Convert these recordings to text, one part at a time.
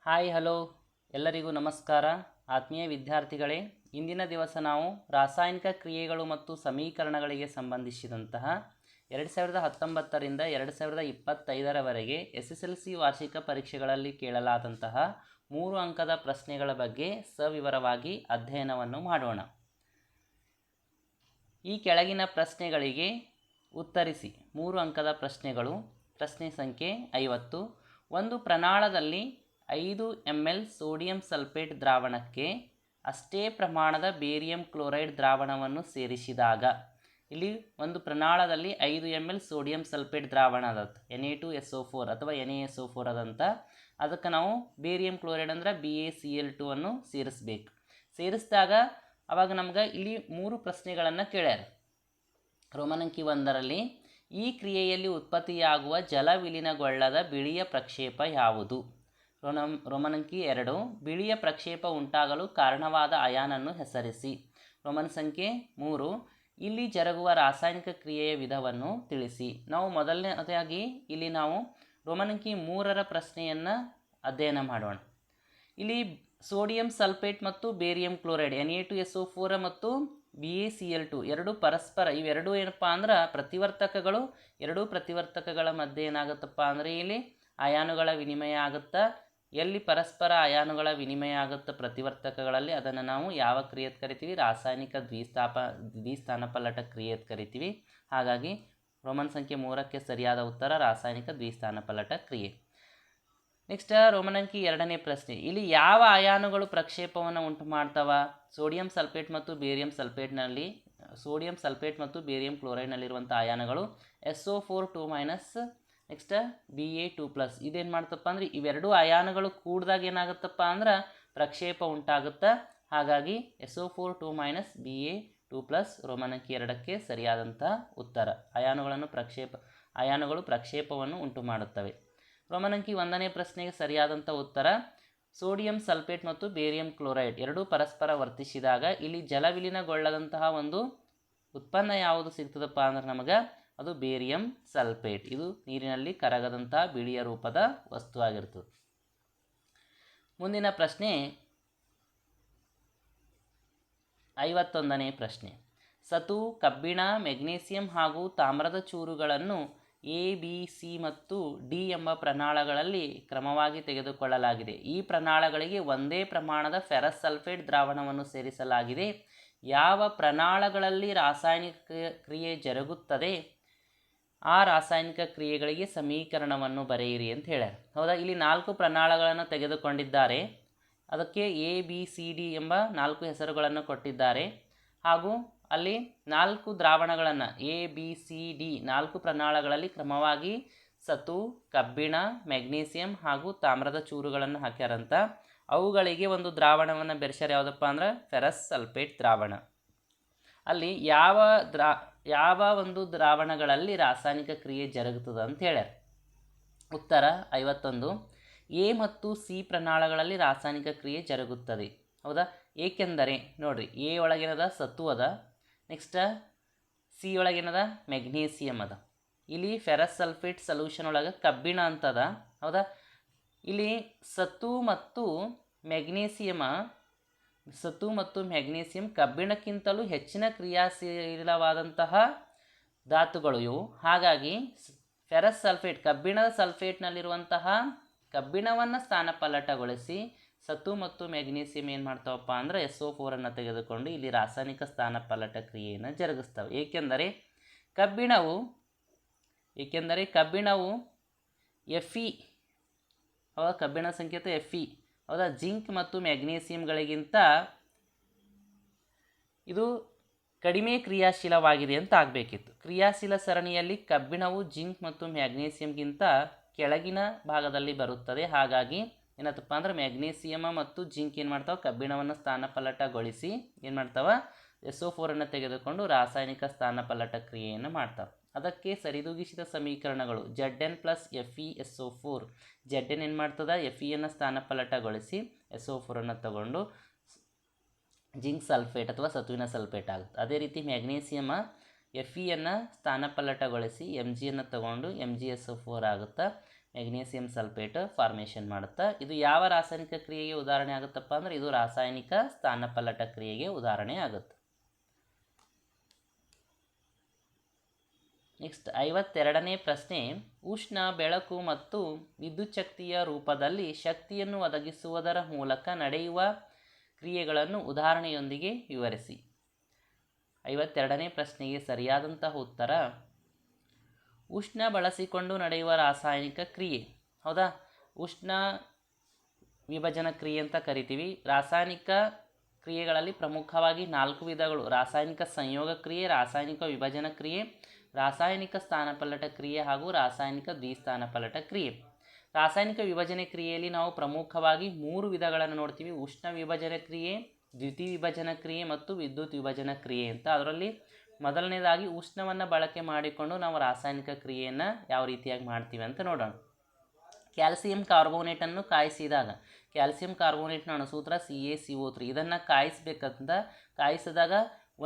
Hi hello ಎಲ್ಲರಿಗೂ ನಮಸ್ಕಾರ. ಆತ್ಮೀಯ ವಿದ್ಯಾರ್ಥಿಗಳೇ, ಇಂದಿನ ದಿವಸ ನಾವು ರಾಸಾಯನಿಕ ಕ್ರಿಯೆಗಳು ಮತ್ತು ಸಮೀಕರಣಗಳಿಗೆ ಸಂಬಂಧಿಸಿದಂತಹ 2019ರಿಂದ 2025ರವರೆಗೆ SSLC ವಾರ್ಷಿಕ ಪರೀಕ್ಷೆಗಳಲ್ಲಿ ಕೇಳಲಾದಂತಹ 3 ಅಂಕದ ಪ್ರಶ್ನೆಗಳ ಬಗ್ಗೆ ಸವಿವರವಾಗಿ ಅಧ್ಯಯನವನ್ನು ಮಾಡೋಣ. ಈ ಕೆಳಗಿನ ಪ್ರಶ್ನೆಗಳಿಗೆ ಉತ್ತರಿಸಿ. 3 ಅಂಕದ ಪ್ರಶ್ನೆಗಳು. ಪ್ರಶ್ನೆ ಸಂಖ್ಯೆ 50. ಒಂದು ಪ್ರಮಾಣದಲ್ಲಿ 5 ml ಸೋಡಿಯಂ ಸಲ್ಫೇಟ್ ದ್ರಾವಣಕ್ಕೆ ಅಷ್ಟೇ ಪ್ರಮಾಣದ ಬೇರಿಯಂ ಕ್ಲೋರೈಡ್ ದ್ರಾವಣವನ್ನು ಸೇರಿಸಿದಾಗ, ಇಲ್ಲಿ ಒಂದು ಪ್ರಮಾಣದಲ್ಲಿ 5 ml ಸೋಡಿಯಂ ಸಲ್ಫೇಟ್ ದ್ರಾವಣ ಅದಂತ Na2SO4 ಅಥವಾ NaSO4 ಅದಂತ. ಅದಕ್ಕೆ ನಾವು ಬೇರಿಯಂ ಕ್ಲೋರೈಡ್ ಅಂದ್ರೆ BaCl2 ಅನ್ನು ಸೇರಿಸ್ಬೇಕು. ಸೇರಿಸಿದಾಗ ಅವಾಗ ನಮ್ಗೆ ಇಲ್ಲಿ 3 ಪ್ರಶ್ನೆಗಳನ್ನು ಕೇಳ್ಯಾರ. ರೋಮನಂಕಿ 1ರಲ್ಲಿ ಈ ಕ್ರಿಯೆಯಲ್ಲಿ ಉತ್ಪತ್ತಿಯಾಗುವ ಜಲ ವಿಲೀನಗೊಳ್ಳದ ಬಿಳಿಯ ಪ್ರಕ್ಷೇಪ ಯಾವುದು? ರೋಮನಂಕಿ 2 ಬಿಳಿಯ ಪ್ರಕ್ಷೇಪ ಉಂಟಾಗಲು ಕಾರಣವಾದ ಅಯಾನನ್ನು ಹೆಸರಿಸಿ. ರೋಮನ್ ಸಂಖ್ಯೆ 3 ಇಲ್ಲಿ ಜರುಗುವ ರಾಸಾಯನಿಕ ಕ್ರಿಯೆಯ ವಿಧವನ್ನು ತಿಳಿಸಿ. ನಾವು ಮೊದಲನೇದಾಗಿ ಇಲ್ಲಿ ನಾವು ರೋಮನಂಕಿ 3ರ ಪ್ರಶ್ನೆಯನ್ನು ಅಧ್ಯಯನ ಮಾಡೋಣ. ಇಲ್ಲಿ ಸೋಡಿಯಂ ಸಲ್ಫೇಟ್ ಮತ್ತು ಬೇರಿಯಂ ಕ್ಲೋರೈಡ್ Na2SO4 ಮತ್ತು BaCl2 ಎರಡು ಪರಸ್ಪರ, ಇವೆರಡು ಏನಪ್ಪ ಅಂದ್ರೆ ಪ್ರತಿವರ್ತಕಗಳು. ಎರಡೂ ಪ್ರತಿವರ್ತಕಗಳ ಮಧ್ಯೆ ಏನಾಗುತ್ತಪ್ಪ ಅಂದರೆ ಇಲ್ಲಿ ಅಯಾನುಗಳ ವಿನಿಮಯ ಆಗುತ್ತಾ. ಎಲ್ಲಿ ಪರಸ್ಪರ ಅಯಾನುಗಳ ವಿನಿಮಯ ಆಗುತ್ತೆ ಪ್ರತಿವರ್ತಕಗಳಲ್ಲಿ, ಅದನ್ನು ನಾವು ಯಾವ ಕ್ರಿಯೆ ಅಂತ ಕರಿತೀವಿ? ರಾಸಾಯನಿಕ ದ್ವಿಸ್ಥಾನಪಲ್ಲಟ ಕ್ರಿಯೆ ಅಂತ ಕರಿತೀವಿ. ಹಾಗಾಗಿ ರೋಮನ್ ಸಂಖ್ಯೆ 3ಕ್ಕೆ ಸರಿಯಾದ ಉತ್ತರ ರಾಸಾಯನಿಕ ದ್ವಿಸ್ಥಾನಪಲ್ಲಟ ಕ್ರಿಯೆ. ನೆಕ್ಸ್ಟ್ ರೋಮನಂಕಿ 2ನೇ ಪ್ರಶ್ನೆ. ಇಲ್ಲಿ ಯಾವ ಅಯಾನುಗಳು ಪ್ರಕ್ಷೇಪವನ್ನು ಉಂಟು ಮಾಡ್ತಾವ? ಸೋಡಿಯಂ ಸಲ್ಫೇಟ್ ಮತ್ತು ಬೇರಿಯಂ ಸಲ್ಫೇಟ್ನಲ್ಲಿ, ಸೋಡಿಯಂ ಸಲ್ಫೇಟ್ ಮತ್ತು ಬೇರಿಯಂ ಕ್ಲೋರೈಡ್ನಲ್ಲಿರುವಂಥ ಅಯಾನುಗಳು SO4 - ನೆಕ್ಸ್ಟ್ Ba2+. ಇದೇನು ಮಾಡ್ತಪ್ಪ ಅಂದರೆ ಇವೆರಡೂ ಅಯಾನುಗಳು ಕೂಡಿದಾಗ ಏನಾಗುತ್ತಪ್ಪ ಅಂದ್ರೆ ಪ್ರಕ್ಷೇಪ ಉಂಟಾಗುತ್ತಾ. ಹಾಗಾಗಿ SO4 - Ba2+ ರೋಮನಂಕಿ 2ಕ್ಕೆ ಸರಿಯಾದಂಥ ಉತ್ತರ. ಅಯಾನುಗಳು ಪ್ರಕ್ಷೇಪವನ್ನು ಉಂಟು ಮಾಡುತ್ತವೆ. ರೋಮನಂಕಿ 1ನೇ ಪ್ರಶ್ನೆಗೆ ಸರಿಯಾದಂಥ ಉತ್ತರ ಸೋಡಿಯಂ ಸಲ್ಫೇಟ್ ಮತ್ತು ಬೇರಿಯಂ ಕ್ಲೋರೈಡ್ ಎರಡೂ ಪರಸ್ಪರ ವರ್ತಿಸಿದಾಗ ಇಲ್ಲಿ ಜಲವಿಲೀನಗೊಳ್ಳದಂತಹ ಒಂದು ಉತ್ಪನ್ನ ಯಾವುದು ಸಿಗ್ತದಪ್ಪ ಅಂದ್ರೆ ನಮಗೆ ಅದು ಬೇರಿಯಂ ಸಲ್ಫೇಟ್. ಇದು ನೀರಿನಲ್ಲಿ ಕರಗದಂತಹ ಬಿಳಿಯ ರೂಪದ ವಸ್ತುವಾಗಿರ್ತದೆ. ಮುಂದಿನ ಪ್ರಶ್ನೆ 51ನೇ ಪ್ರಶ್ನೆ. ಸತು, ಕಬ್ಬಿಣ, ಮೆಗ್ನೀಸಿಯಂ ಹಾಗೂ ತಾಮ್ರದ ಚೂರುಗಳನ್ನು A, B, C ಮತ್ತು D ಎಂಬ ಪ್ರಮಾಣಗಳಲ್ಲಿ ಕ್ರಮವಾಗಿ ತೆಗೆದುಕೊಳ್ಳಲಾಗಿದೆ. ಈ ಪ್ರಮಾಣಗಳಿಗೆ ಒಂದೇ ಪ್ರಮಾಣದ ಫೆರಸ್ ಸಲ್ಫೇಟ್ ದ್ರಾವಣವನ್ನು ಸೇರಿಸಲಾಗಿದೆ. ಯಾವ ಪ್ರಮಾಣಗಳಲ್ಲಿ ರಾಸಾಯನಿಕ ಕ್ರಿಯೆ ಜರುಗುತ್ತದೆ ಆ ರಾಸಾಯನಿಕ ಕ್ರಿಯೆಗಳಿಗೆ ಸಮೀಕರಣವನ್ನು ಬರೆಯಿರಿ ಅಂತ ಹೇಳ್ಯಾರ. ಹೌದಾ? ಇಲ್ಲಿ 4 ಪ್ರಮಾಣಗಳನ್ನು ತೆಗೆದುಕೊಂಡಿದ್ದಾರೆ. ಅದಕ್ಕೆ A, B, C, D ಎಂಬ 4 ಹೆಸರುಗಳನ್ನು ಕೊಟ್ಟಿದ್ದಾರೆ. ಹಾಗೂ ಅಲ್ಲಿ 4 ದ್ರಾವಣಗಳನ್ನು A, B, C, D 4 ಪ್ರಮಾಣಗಳಲ್ಲಿ ಕ್ರಮವಾಗಿ ಸತು, ಕಬ್ಬಿಣ, ಮೆಗ್ನೀಸಿಯಂ ಹಾಗೂ ತಾಮ್ರದ ಚೂರುಗಳನ್ನು ಹಾಕ್ಯಾರಂತ. ಅವುಗಳಿಗೆ ಒಂದು ದ್ರಾವಣವನ್ನು ಬೆರೆಸ್ಯಾರ. ಯಾವುದಪ್ಪ ಅಂದ್ರೆ ಫೆರಸ್ ಸಲ್ಫೇಟ್ ದ್ರಾವಣ. ಅಲ್ಲಿ ಯಾವ ಒಂದು ದ್ರಾವಣಗಳಲ್ಲಿ ರಾಸಾಯನಿಕ ಕ್ರಿಯೆ ಜರುಗುತ್ತದೆ ಅಂತ ಹೇಳ್ಯಾರ. ಉತ್ತರ 51 A ಮತ್ತು C ಪ್ರಮಾಣಗಳಲ್ಲಿ ರಾಸಾಯನಿಕ ಕ್ರಿಯೆ ಜರುಗುತ್ತದೆ. ಹೌದಾ? ಏಕೆಂದರೆ ನೋಡ್ರಿ, A ಒಳಗೇನದ ಸತು ಅದ, ನೆಕ್ಸ್ಟ್ C ಒಳಗೇನದ ಮೆಗ್ನೀಸಿಯಂ ಅದ, ಇಲ್ಲಿ ಫೆರಸ್ ಸಲ್ಫೇಟ್ ಸೊಲ್ಯೂಷನ್ ಒಳಗೆ ಕಬ್ಬಿಣ ಅಂತದ. ಹೌದಾ? ಇಲ್ಲಿ ಸತು ಮತ್ತು ಮೆಗ್ನೀಸಿಯಂ ಕಬ್ಬಿಣಕ್ಕಿಂತಲೂ ಹೆಚ್ಚಿನ ಕ್ರಿಯಾಶೀಲವಾದಂತಹ ಧಾತುಗಳು ಇವು. ಹಾಗಾಗಿ ಫೆರಸ್ ಸಲ್ಫೇಟ್, ಕಬ್ಬಿಣದ ಸಲ್ಫೇಟ್ನಲ್ಲಿರುವಂತಹ ಕಬ್ಬಿಣವನ್ನು ಸ್ಥಾನಪಲ್ಲಟಗೊಳಿಸಿ ಸತು ಮತ್ತು ಮೆಗ್ನೀಸಿಯಂ ಏನು ಮಾಡ್ತಾವಪ್ಪ ಅಂದರೆ SO4 ತೆಗೆದುಕೊಂಡು ಇಲ್ಲಿ ರಾಸಾಯನಿಕ ಸ್ಥಾನಪಲ್ಲಟ ಕ್ರಿಯೆಯನ್ನು ಜರುಗಿಸ್ತವೆ. ಏಕೆಂದರೆ ಕಬ್ಬಿಣವು Fe, ಹೌದಾ, ಕಬ್ಬಿಣ ಸಂಕೇತ Fe, ಹೌದಾ, ಜಿಂಕ್ ಮತ್ತು ಮೆಗ್ನೀಸಿಯಂಗಳಿಗಿಂತ ಇದು ಕಡಿಮೆ ಕ್ರಿಯಾಶೀಲವಾಗಿದೆ ಅಂತ ಆಗಬೇಕಿತ್ತು. ಕ್ರಿಯಾಶೀಲ ಸರಣಿಯಲ್ಲಿ ಕಬ್ಬಿಣವು ಜಿಂಕ್ ಮತ್ತು ಮ್ಯಾಗ್ನೀಸಿಯಂಗಿಂತ ಕೆಳಗಿನ ಭಾಗದಲ್ಲಿ ಬರುತ್ತದೆ. ಹಾಗಾಗಿ ಏನತ್ತಪ್ಪ ಅಂದ್ರೆ ಮೆಗ್ನೀಸಿಯಮ ಮತ್ತು ಜಿಂಕ್ ಏನು ಮಾಡ್ತಾವೆ? ಕಬ್ಬಿಣವನ್ನು ಸ್ಥಾನಪಲ್ಲಟಗೊಳಿಸಿ ಏನು ಮಾಡ್ತಾವೆ? SO4 ತೆಗೆದುಕೊಂಡು ರಾಸಾಯನಿಕ ಸ್ಥಾನಪಲ್ಲಟ ಕ್ರಿಯೆಯನ್ನು ಮಾಡ್ತಾವೆ. ಅದಕ್ಕೆ ಸರಿದೂಗಿಸಿದ ಸಮೀಕರಣಗಳು Zn + FeSO4. Zn ಏನು ಮಾಡ್ತದ? Feಯನ್ನು ಸ್ಥಾನಪಲ್ಲಟಗೊಳಿಸಿ SO4 ತಗೊಂಡು ಜಿಂಕ್ ಸಲ್ಫೇಟ್ ಅಥವಾ ಸತುವಿನ ಸಲ್ಫೇಟ್ ಆಗುತ್ತೆ. ಅದೇ ರೀತಿ ಮ್ಯಾಗ್ನೀಸಿಯಮ Feಯನ್ನು ಸ್ಥಾನಪಲ್ಲಟಗೊಳಿಸಿ Mgಯನ್ನು ತಗೊಂಡು MgSO4 ಆಗುತ್ತೆ. ಮೆಗ್ನೀಸಿಯಂ ಸಲ್ಫೇಟ್ ಫಾರ್ಮೇಷನ್ ಮಾಡುತ್ತೆ. ಇದು ಯಾವ ರಾಸಾಯನಿಕ ಕ್ರಿಯೆಗೆ ಉದಾಹರಣೆ ಆಗುತ್ತಪ್ಪ ಅಂದರೆ ಇದು ರಾಸಾಯನಿಕ ಸ್ಥಾನಪಲ್ಲಟ ಕ್ರಿಯೆಗೆ ಉದಾಹರಣೆ ಆಗುತ್ತೆ. ನೆಕ್ಸ್ಟ್ 52ನೇ ಪ್ರಶ್ನೆ, ಉಷ್ಣ, ಬೆಳಕು ಮತ್ತು ವಿದ್ಯುತ್ ಶಕ್ತಿಯ ರೂಪದಲ್ಲಿ ಶಕ್ತಿಯನ್ನು ಒದಗಿಸುವುದರ ಮೂಲಕ ನಡೆಯುವ ಕ್ರಿಯೆಗಳನ್ನು ಉದಾಹರಣೆಯೊಂದಿಗೆ ವಿವರಿಸಿ. 52ನೇ ಪ್ರಶ್ನೆಗೆ ಸರಿಯಾದಂತಹ ಉತ್ತರ ಉಷ್ಣ ಬಳಸಿಕೊಂಡು ನಡೆಯುವ ರಾಸಾಯನಿಕ ಕ್ರಿಯೆ. ಹೌದಾ, ಉಷ್ಣ ವಿಭಜನ ಕ್ರಿಯೆ ಅಂತ ಕರಿತೀವಿ. ರಾಸಾಯನಿಕ ಕ್ರಿಯೆಗಳಲ್ಲಿ ಪ್ರಮುಖವಾಗಿ 4 ವಿಧಗಳು: ರಾಸಾಯನಿಕ ಸಂಯೋಗ ಕ್ರಿಯೆ, ರಾಸಾಯನಿಕ ವಿಭಜನ ಕ್ರಿಯೆ, ರಾಸಾಯನಿಕ ಸ್ಥಾನಪಲ್ಲಟ ಕ್ರಿಯೆ ಹಾಗೂ ರಾಸಾಯನಿಕ ದ್ವಿಸ್ಥಾನಪಲ್ಲಟ ಕ್ರಿಯೆ. ರಾಸಾಯನಿಕ ವಿಭಜನೆ ಕ್ರಿಯೆಯಲ್ಲಿ ನಾವು ಪ್ರಮುಖವಾಗಿ 3 ವಿಧಗಳನ್ನು ನೋಡ್ತೀವಿ: ಉಷ್ಣ ವಿಭಜನ ಕ್ರಿಯೆ, ದ್ಯುತಿ ವಿಭಜನ ಕ್ರಿಯೆ ಮತ್ತು ವಿದ್ಯುತ್ ವಿಭಜನ ಕ್ರಿಯೆ ಅಂತ. ಅದರಲ್ಲಿ ಮೊದಲನೇದಾಗಿ ಉಷ್ಣವನ್ನು ಬಳಕೆ ಮಾಡಿಕೊಂಡು ನಾವು ರಾಸಾಯನಿಕ ಕ್ರಿಯೆಯನ್ನು ಯಾವ ರೀತಿಯಾಗಿ ಮಾಡ್ತೀವಿ ಅಂತ ನೋಡೋಣ. ಕ್ಯಾಲ್ಸಿಯಂ ಕಾರ್ಬೋನೇಟನ್ನು ಕಾಯಿಸಿದಾಗ ಕ್ಯಾಲ್ಸಿಯಂ ಕಾರ್ಬೋನೇಟ್ನ ಅಣುಸೂತ್ರ CaCO3. ಇದನ್ನು ಕಾಯಿಸಿದಾಗ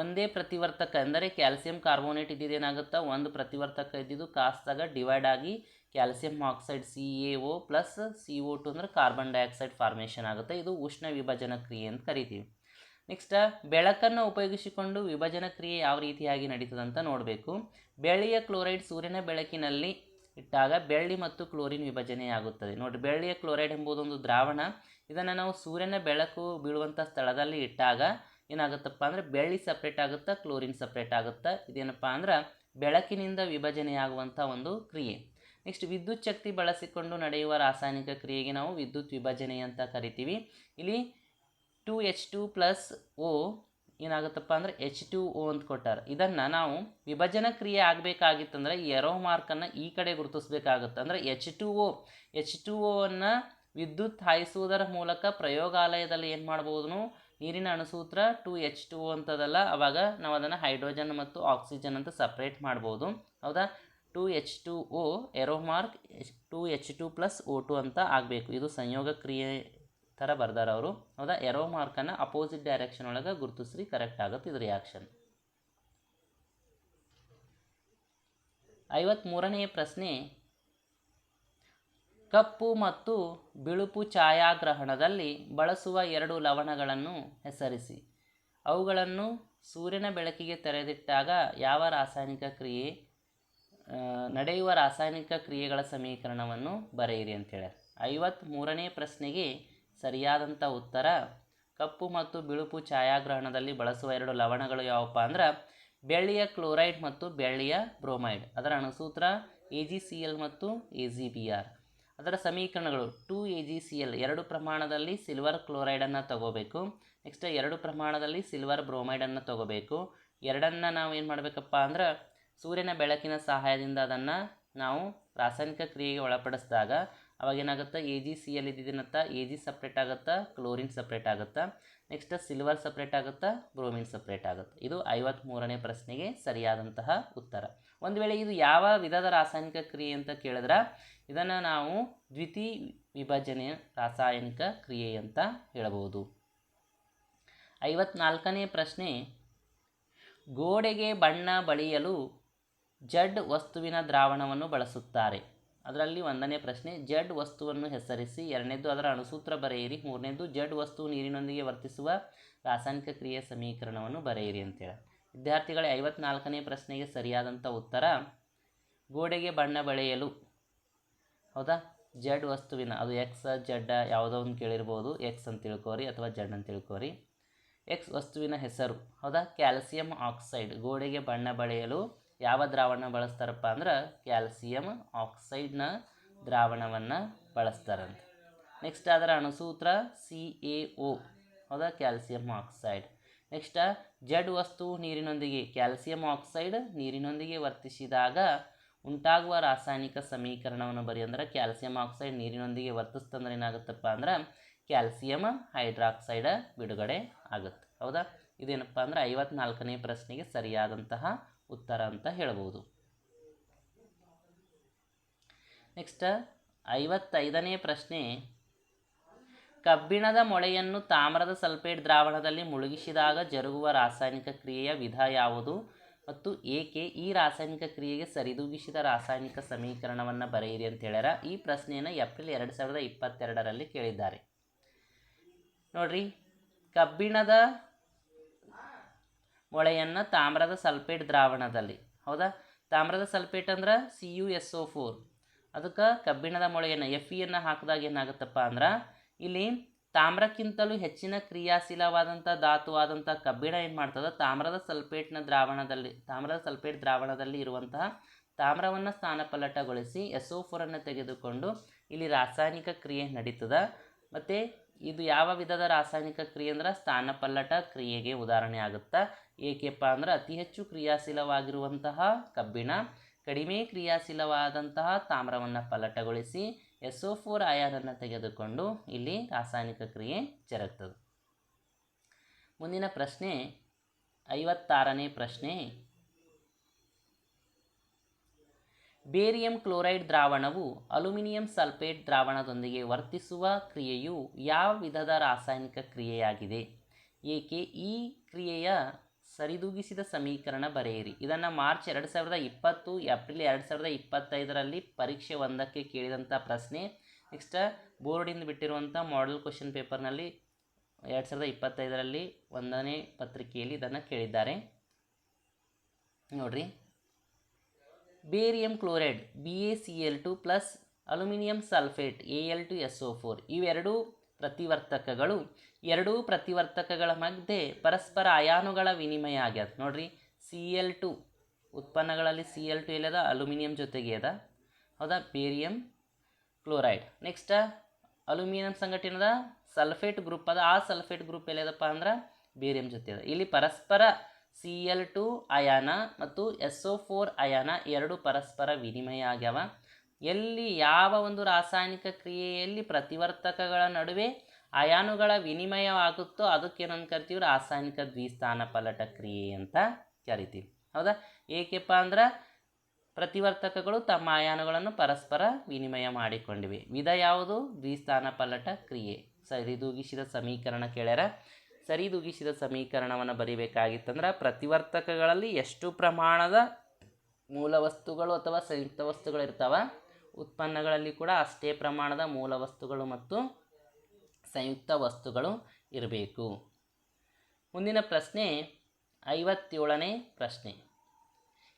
ಒಂದೇ ಪ್ರತಿವರ್ತಕ ಅಂದರೆ ಕ್ಯಾಲ್ಸಿಯಂ ಕಾರ್ಬೋನೇಟ್ ಇದ್ದಿದ್ದೇನಾಗುತ್ತೆ, ಒಂದು ಪ್ರತಿವರ್ತಕ ಇದ್ದಿದ್ದು ಕಾಸ್ದಾಗ ಡಿವೈಡ್ ಆಗಿ calcium oxide CaO plus CO2 ಅಂದರೆ ಕಾರ್ಬನ್ ಡೈಆಕ್ಸೈಡ್ ಫಾರ್ಮೇಷನ್ ಆಗುತ್ತೆ. ಇದು ಉಷ್ಣ ವಿಭಜನ ಕ್ರಿಯೆ ಅಂತ ಕರಿತೀವಿ. ನೆಕ್ಸ್ಟ್, ಬೆಳಕನ್ನು ಉಪಯೋಗಿಸಿಕೊಂಡು ವಿಭಜನ ಕ್ರಿಯೆ ಯಾವ ರೀತಿಯಾಗಿ ನಡೀತದೆ ಅಂತ ನೋಡಬೇಕು. ಬೆಳ್ಳಿಯ ಕ್ಲೋರೈಡ್ ಸೂರ್ಯನ ಬೆಳಕಿನಲ್ಲಿ ಇಟ್ಟಾಗ ಬೆಳ್ಳಿ ಮತ್ತು ಕ್ಲೋರಿನ್ ವಿಭಜನೆಯಾಗುತ್ತದೆ. ನೋಡಿ, ಬೆಳ್ಳಿಯ ಕ್ಲೋರೈಡ್ ಎಂಬುದೊಂದು ದ್ರಾವಣ. ಇದನ್ನು ನಾವು ಸೂರ್ಯನ ಬೆಳಕು ಬೀಳುವಂಥ ಸ್ಥಳದಲ್ಲಿ ಇಟ್ಟಾಗ ಏನಾಗುತ್ತಪ್ಪ ಅಂದರೆ ಬೆಳ್ಳಿ ಸಪ್ರೇಟ್ ಆಗುತ್ತಾ, ಕ್ಲೋರಿನ್ ಸಪ್ರೇಟ್ ಆಗುತ್ತಾ. ಇದೇನಪ್ಪ ಅಂದ್ರೆ ಬೆಳಕಿನಿಂದ ವಿಭಜನೆಯಾಗುವಂಥ ಒಂದು ಕ್ರಿಯೆ. ನೆಕ್ಸ್ಟ್, ವಿದ್ಯುತ್ ಶಕ್ತಿ ಬಳಸಿಕೊಂಡು ನಡೆಯುವ ರಾಸಾಯನಿಕ ಕ್ರಿಯೆಗೆ ನಾವು ವಿದ್ಯುತ್ ವಿಭಜನೆ ಅಂತ ಕರಿತೀವಿ. ಇಲ್ಲಿ 2H2 ಪ್ಲಸ್ O ಏನಾಗುತ್ತಪ್ಪ ಅಂದರೆ H2O ಅಂತ ಕೊಟ್ಟಾರೆ. ಇದನ್ನು ನಾವು ವಿಭಜನ ಕ್ರಿಯೆ ಆಗಬೇಕಾಗಿತ್ತಂದ್ರೆ ಈ ಎರೋ ಮಾರ್ಕನ್ನು ಈ ಕಡೆ ಗುರುತಿಸ್ಬೇಕಾಗುತ್ತೆ. ಅಂದರೆ H2Oವನ್ನು ವಿದ್ಯುತ್ ಹಾಯಿಸುವುದರ ಮೂಲಕ ಪ್ರಯೋಗಾಲಯದಲ್ಲಿ ಏನು ಮಾಡ್ಬೋದು, ನೀರಿನ ಅಣುಸೂತ್ರ 2H2O ಅಂತದಲ್ಲ, ಅವಾಗ ನಾವು ಅದನ್ನು ಹೈಡ್ರೋಜನ್ ಮತ್ತು ಆಕ್ಸಿಜನ್ ಅಂತ ಸಪ್ರೇಟ್ ಮಾಡ್ಬೋದು. ಹೌದಾ, 2H2O arrow mark 2H2 plus O2 ಅಂತ ಆಗಬೇಕು. ಇದು ಸಂಯೋಗ ಕ್ರಿಯೆ ಥರ ಬರ್ದಾರ ಅವರು. ಹೌದಾ, ಎರೋ ಮಾರ್ಕನ್ನು ಅಪೋಸಿಟ್ ಡೈರೆಕ್ಷನ್ ಒಳಗೆ ಗುರುತಿಸ್ರಿ, ಕರೆಕ್ಟ್ ಆಗುತ್ತೆ ಇದು ರಿಯಾಕ್ಷನ್. 53ನೇ ಪ್ರಶ್ನೆ, ಕಪ್ಪು ಮತ್ತು ಬಿಳುಪು ಛಾಯಾಗ್ರಹಣದಲ್ಲಿ ಬಳಸುವ 2 ಲವಣಗಳನ್ನು ಹೆಸರಿಸಿ. ಅವುಗಳನ್ನು ಸೂರ್ಯನ ಬೆಳಕಿಗೆ ತೆರೆದಿಟ್ಟಾಗ ಯಾವ ರಾಸಾಯನಿಕ ಕ್ರಿಯೆ ನಡೆಯುವ ರಾಸಾಯನಿಕ ಕ್ರಿಯೆಗಳ ಸಮೀಕರಣವನ್ನು ಬರೆಯಿರಿ ಅಂತೇಳಿ. 53ನೇ ಪ್ರಶ್ನೆಗೆ ಸರಿಯಾದಂಥ ಉತ್ತರ ಕಪ್ಪು ಮತ್ತು ಬಿಳುಪು ಛಾಯಾಗ್ರಹಣದಲ್ಲಿ ಬಳಸುವ 2 ಲವಣಗಳು ಯಾವಪ್ಪ ಅಂದ್ರೆ ಬೆಳ್ಳಿಯ ಕ್ಲೋರೈಡ್ ಮತ್ತು ಬೆಳ್ಳಿಯ ಬ್ರೋಮೈಡ್. ಅದರ ಅಣುಸೂತ್ರ AgCl ಮತ್ತು AgBr. ಅದರ ಸಮೀಕರಣಗಳು 2AgCl 2 ಪ್ರಮಾಣದಲ್ಲಿ ಸಿಲ್ವರ್ ಕ್ಲೋರೈಡನ್ನು ತಗೋಬೇಕು. ನೆಕ್ಸ್ಟ್ 2 ಪ್ರಮಾಣದಲ್ಲಿ ಸಿಲ್ವರ್ ಬ್ರೋಮೈಡನ್ನು ತಗೋಬೇಕು. ಎರಡನ್ನು ನಾವು ಏನು ಮಾಡಬೇಕಪ್ಪ ಅಂದ್ರೆ ಸೂರ್ಯನ ಬೆಳಕಿನ ಸಹಾಯದಿಂದ ಅದನ್ನು ನಾವು ರಾಸಾಯನಿಕ ಕ್ರಿಯೆಗೆ ಒಳಪಡಿಸಿದಾಗ ಅವಾಗೇನಾಗುತ್ತೆ, AgCl ಇದ್ದಿದ್ದೇನತ್ತ Ag ಸಪ್ರೇಟ್ ಆಗುತ್ತಾ, ಕ್ಲೋರಿನ್ ಸಪ್ರೇಟ್ ಆಗುತ್ತಾ. ನೆಕ್ಸ್ಟ್ ಸಿಲ್ವರ್ ಸಪ್ರೇಟ್ ಆಗುತ್ತಾ, ಬ್ರೋಮಿನ್ ಸಪ್ರೇಟ್ ಆಗುತ್ತೆ. ಇದು 53ನೇ ಪ್ರಶ್ನೆಗೆ ಸರಿಯಾದಂತಹ ಉತ್ತರ. ಒಂದು ವೇಳೆ ಇದು ಯಾವ ವಿಧದ ರಾಸಾಯನಿಕ ಕ್ರಿಯೆ ಅಂತ ಕೇಳಿದ್ರೆ ಇದನ್ನು ನಾವು ದ್ವಿತೀಯ ವಿಭಜನೆಯ ರಾಸಾಯನಿಕ ಕ್ರಿಯೆ ಅಂತ ಹೇಳಬಹುದು. 54ನೇ ಪ್ರಶ್ನೆ, ಗೋಡೆಗೆ ಬಣ್ಣ ಬಳಿಯಲು ಜಡ್ ವಸ್ತುವಿನ ದ್ರಾವಣವನ್ನು ಬಳಸುತ್ತಾರೆ. ಅದರಲ್ಲಿ 1ನೇ ಪ್ರಶ್ನೆ, ಜಡ್ ವಸ್ತುವನ್ನು ಹೆಸರಿಸಿ. 2ನೇದು ಅದರ ಅಣುಸೂತ್ರ ಬರೆಯಿರಿ. 3ನೇದು ಜಡ್ ವಸ್ತು ನೀರಿನೊಂದಿಗೆ ವರ್ತಿಸುವ ರಾಸಾಯನಿಕ ಕ್ರಿಯೆ ಸಮೀಕರಣವನ್ನು ಬರೆಯಿರಿ ಅಂತೇಳಿ. ವಿದ್ಯಾರ್ಥಿಗಳೇ, 54ನೇ ಪ್ರಶ್ನೆಗೆ ಸರಿಯಾದಂಥ ಉತ್ತರ ಗೋಡೆಗೆ ಬಣ್ಣ ಬಳಿಯಲು. ಹೌದಾ, ಜಡ್ ವಸ್ತುವಿನ, ಅದು ಎಕ್ಸ್ ಜಡ್ ಯಾವುದೋ ಒಂದು ಕೇಳಿರ್ಬೋದು, ಎಕ್ಸ್ ಅಂತ ತಿಳ್ಕೋರಿ ಅಥವಾ ಜಡ್ ಅಂತ ತಿಳ್ಕೋರಿ. ಎಕ್ಸ್ ವಸ್ತುವಿನ ಹೆಸರು ಹೌದಾ, ಕ್ಯಾಲ್ಸಿಯಂ ಆಕ್ಸೈಡ್. ಗೋಡೆಗೆ ಬಣ್ಣ ಬಳಿಯಲು ಯಾವ ದ್ರಾವಣ ಬಳಸ್ತಾರಪ್ಪ ಅಂದ್ರೆ ಕ್ಯಾಲ್ಸಿಯಂ ಆಕ್ಸೈಡ್ನ ದ್ರಾವಣವನ್ನು ಬಳಸ್ತಾರಂತೆ. ನೆಕ್ಸ್ಟ್ ಅದರ ಅಣುಸೂತ್ರ CaO. ಹೌದಾ, ಕ್ಯಾಲ್ಸಿಯಂ ಆಕ್ಸೈಡ್. ನೆಕ್ಸ್ಟ್ ಜಡ್ ವಸ್ತು ನೀರಿನೊಂದಿಗೆ, ಕ್ಯಾಲ್ಸಿಯಂ ಆಕ್ಸೈಡ್ ನೀರಿನೊಂದಿಗೆ ವರ್ತಿಸಿದಾಗ ಉಂಟಾಗುವ ರಾಸಾಯನಿಕ ಸಮೀಕರಣವನ್ನು ಬರಿ. ಅಂದರೆ ಕ್ಯಾಲ್ಸಿಯಂ ಆಕ್ಸೈಡ್ ನೀರಿನೊಂದಿಗೆ ವರ್ತಿಸ್ತಂದ್ರೆ ಏನಾಗುತ್ತಪ್ಪ ಅಂದ್ರೆ ಕ್ಯಾಲ್ಸಿಯಂ ಹೈಡ್ರಾಕ್ಸೈಡ್ ಬಿಡುಗಡೆ ಆಗುತ್ತೆ. ಹೌದಾ, ಇದೇನಪ್ಪ ಅಂದ್ರೆ 54ನೇ ಪ್ರಶ್ನೆಗೆ ಸರಿಯಾದಂತಹ ಉತ್ತರ ಅಂತ ಹೇಳ್ಬೋದು. ನೆಕ್ಸ್ಟ್ 55ನೇ ಪ್ರಶ್ನೆ, ಕಬ್ಬಿಣದ ಮೊಳೆಯನ್ನು ತಾಮ್ರದ ಸಲ್ಫೇಟ್ ದ್ರಾವಣದಲ್ಲಿ ಮುಳುಗಿಸಿದಾಗ ಜರುಗುವ ರಾಸಾಯನಿಕ ಕ್ರಿಯೆಯ ವಿಧ ಯಾವುದು? ಮತ್ತು ಏಕೆ ಈ ರಾಸಾಯನಿಕ ಕ್ರಿಯೆಗೆ ಸರಿದೂಗಿಸಿದ ರಾಸಾಯನಿಕ ಸಮೀಕರಣವನ್ನು ಬರೆಯಿರಿ ಅಂತ ಹೇಳ್ಯಾರ. ಈ ಪ್ರಶ್ನೆಯನ್ನು ಏಪ್ರಿಲ್ 2022ರಲ್ಲಿ ಕೇಳಿದ್ದಾರೆ. ನೋಡ್ರಿ, ಕಬ್ಬಿಣದ ಮೊಳೆಯನ್ನು ತಾಮ್ರದ ಸಲ್ಫೇಟ್ ದ್ರಾವಣದಲ್ಲಿ, ಹೌದಾ, ತಾಮ್ರದ ಸಲ್ಫೇಟ್ ಅಂದ್ರೆ CuSO4, ಅದಕ್ಕೆ ಕಬ್ಬಿಣದ ಮೊಳೆಯನ್ನು Fe ಹಾಕಿದಾಗ ಏನಾಗುತ್ತಪ್ಪ ಅಂದ್ರೆ ಇಲ್ಲಿ ತಾಮ್ರಕ್ಕಿಂತಲೂ ಹೆಚ್ಚಿನ ಕ್ರಿಯಾಶೀಲವಾದಂಥ ಧಾತುವಾದಂಥ ಕಬ್ಬಿಣ ಏನು ಮಾಡ್ತದೆ, ತಾಮ್ರದ ಸಲ್ಫೇಟ್ ದ್ರಾವಣದಲ್ಲಿ ಇರುವಂತಹ ತಾಮ್ರವನ್ನು ಸ್ಥಾನಪಲ್ಲಟಗೊಳಿಸಿ SO4 ತೆಗೆದುಕೊಂಡು ಇಲ್ಲಿ ರಾಸಾಯನಿಕ ಕ್ರಿಯೆ ನಡೀತದೆ. ಮತ್ತು ಇದು ಯಾವ ವಿಧದ ರಾಸಾಯನಿಕ ಕ್ರಿಯೆ ಅಂದ್ರೆ ಸ್ಥಾನಪಲ್ಲಟ ಕ್ರಿಯೆಗೆ ಉದಾಹರಣೆ ಆಗುತ್ತಾ. ಏಕೆಪ್ಪ ಅಂದ್ರೆ ಅತಿ ಹೆಚ್ಚು ಕ್ರಿಯಾಶೀಲವಾಗಿರುವಂತಹ ಕಬ್ಬಿಣ ಕಡಿಮೆ ಕ್ರಿಯಾಶೀಲವಾದಂತಹ ತಾಮ್ರವನ್ನು ಪಲ್ಲಟಗೊಳಿಸಿ SO4 ಅಯಾನನ್ನು ತೆಗೆದುಕೊಂಡು ಇಲ್ಲಿ ರಾಸಾಯನಿಕ ಕ್ರಿಯೆ ಜರುಗ್ತದೆ. ಮುಂದಿನ ಪ್ರಶ್ನೆ 56ನೇ ಪ್ರಶ್ನೆ. ಬೇರಿಯಂ ಕ್ಲೋರೈಡ್ ದ್ರಾವಣವು ಅಲ್ಯೂಮಿನಿಯಂ ಸಲ್ಫೇಟ್ ದ್ರಾವಣದೊಂದಿಗೆ ವರ್ತಿಸುವ ಕ್ರಿಯೆಯು ಯಾವ ವಿಧದ ರಾಸಾಯನಿಕ ಕ್ರಿಯೆಯಾಗಿದೆ? ಏಕೆ ಈ ಕ್ರಿಯೆಯ ಸರಿದೂಗಿಸಿದ ಸಮೀಕರಣ ಬರೆಯಿರಿ. ಇದನ್ನು ಮಾರ್ಚ್ 2020, ಏಪ್ರಿಲ್ 2025ರಲ್ಲಿ ಪರೀಕ್ಷೆ 1ಕ್ಕೆ ಕೇಳಿದಂಥ ಪ್ರಶ್ನೆ. ನೆಕ್ಸ್ಟ್ ಬೋರ್ಡಿಂದ ಬಿಟ್ಟಿರುವಂಥ ಮಾಡೆಲ್ ಕ್ವಶನ್ ಪೇಪರ್ನಲ್ಲಿ 2025ರಲ್ಲಿ 1ನೇ ಪತ್ರಿಕೆಯಲ್ಲಿ ಇದನ್ನು ಕೇಳಿದ್ದಾರೆ. ನೋಡ್ರಿ, barium chloride BaCl2 plus aluminium sulphate Al2SO4 ಇವೆರಡೂ ಪ್ರತಿವರ್ತಕಗಳು. ಎರಡೂ ಪ್ರತಿವರ್ತಕಗಳ ಮಧ್ಯೆ ಪರಸ್ಪರ ಅಯಾನುಗಳ ವಿನಿಮಯ ಆಗ್ಯದ. ನೋಡ್ರಿ, Cl2 ಉತ್ಪನ್ನಗಳಲ್ಲಿ Cl2 ಎಲ್ಲದ ಅಲ್ಯೂಮಿನಿಯಂ ಜೊತೆಗೆ ಅದ, ಹೌದಾ, ಬೇರಿಯಂ ಕ್ಲೋರೈಡ್. ನೆಕ್ಸ್ಟ್ ಅಲ್ಯೂಮಿನಿಯಂ ಸಂಘಟನೆದ ಸಲ್ಫೇಟ್ ಗ್ರೂಪ್ ಅದ, ಆ ಸಲ್ಫೇಟ್ ಗ್ರೂಪ್ ಎಲ್ಲದಪ್ಪ ಅಂದ್ರೆ ಬೇರಿಯಂ ಜೊತೆ ಅದ. ಇಲ್ಲಿ ಪರಸ್ಪರ Cl2 ಅಯಾನ ಮತ್ತು SO4 ಅಯಾನ ಎರಡು ಪರಸ್ಪರ ವಿನಿಮಯ ಆಗ್ಯಾವ. ಎಲ್ಲಿ ಯಾವ ಒಂದು ರಾಸಾಯನಿಕ ಕ್ರಿಯೆಯಲ್ಲಿ ಪ್ರತಿವರ್ತಕಗಳ ನಡುವೆ ಅಯಾನುಗಳ ವಿನಿಮಯವಾಗುತ್ತೋ ಅದಕ್ಕೇನಂತ ಕರಿತೀವಿ, ರಾಸಾಯನಿಕ ದ್ವಿಸ್ಥಾನಪಲ್ಲಟ ಕ್ರಿಯೆ ಅಂತ ಕರಿತೀವಿ. ಹೌದಾ, ಏಕೆಪ್ಪ ಅಂದ್ರೆ ಪ್ರತಿವರ್ತಕಗಳು ತಮ್ಮ ಅಯಾನುಗಳನ್ನು ಪರಸ್ಪರ ವಿನಿಮಯ ಮಾಡಿಕೊಂಡಿವೆ. ವಿಧ ಯಾವುದು? ದ್ವಿಸ್ಥಾನಪಲ್ಲಟ ಕ್ರಿಯೆ. ಸರಿದೂಗಿಸಿದ ಸಮೀಕರಣ ಕೇಳ್ಯಾರ. ಸರಿದೂಗಿಸಿದ ಸಮೀಕರಣವನ್ನು ಬರೀಬೇಕಾಗಿತ್ತಂದ್ರೆ ಪ್ರತಿವರ್ತಕಗಳಲ್ಲಿ ಎಷ್ಟು ಪ್ರಮಾಣದ ಮೂಲ ವಸ್ತುಗಳು ಅಥವಾ ಸಂಯುಕ್ತ ವಸ್ತುಗಳು ಇರ್ತಾವ, ಉತ್ಪನ್ನಗಳಲ್ಲಿ ಕೂಡ ಅಷ್ಟೇ ಪ್ರಮಾಣದ ಮೂಲ ವಸ್ತುಗಳು ಮತ್ತು ಸಂಯುಕ್ತ ವಸ್ತುಗಳು ಇರಬೇಕು. ಮುಂದಿನ ಪ್ರಶ್ನೆ 57ನೇ ಪ್ರಶ್ನೆ.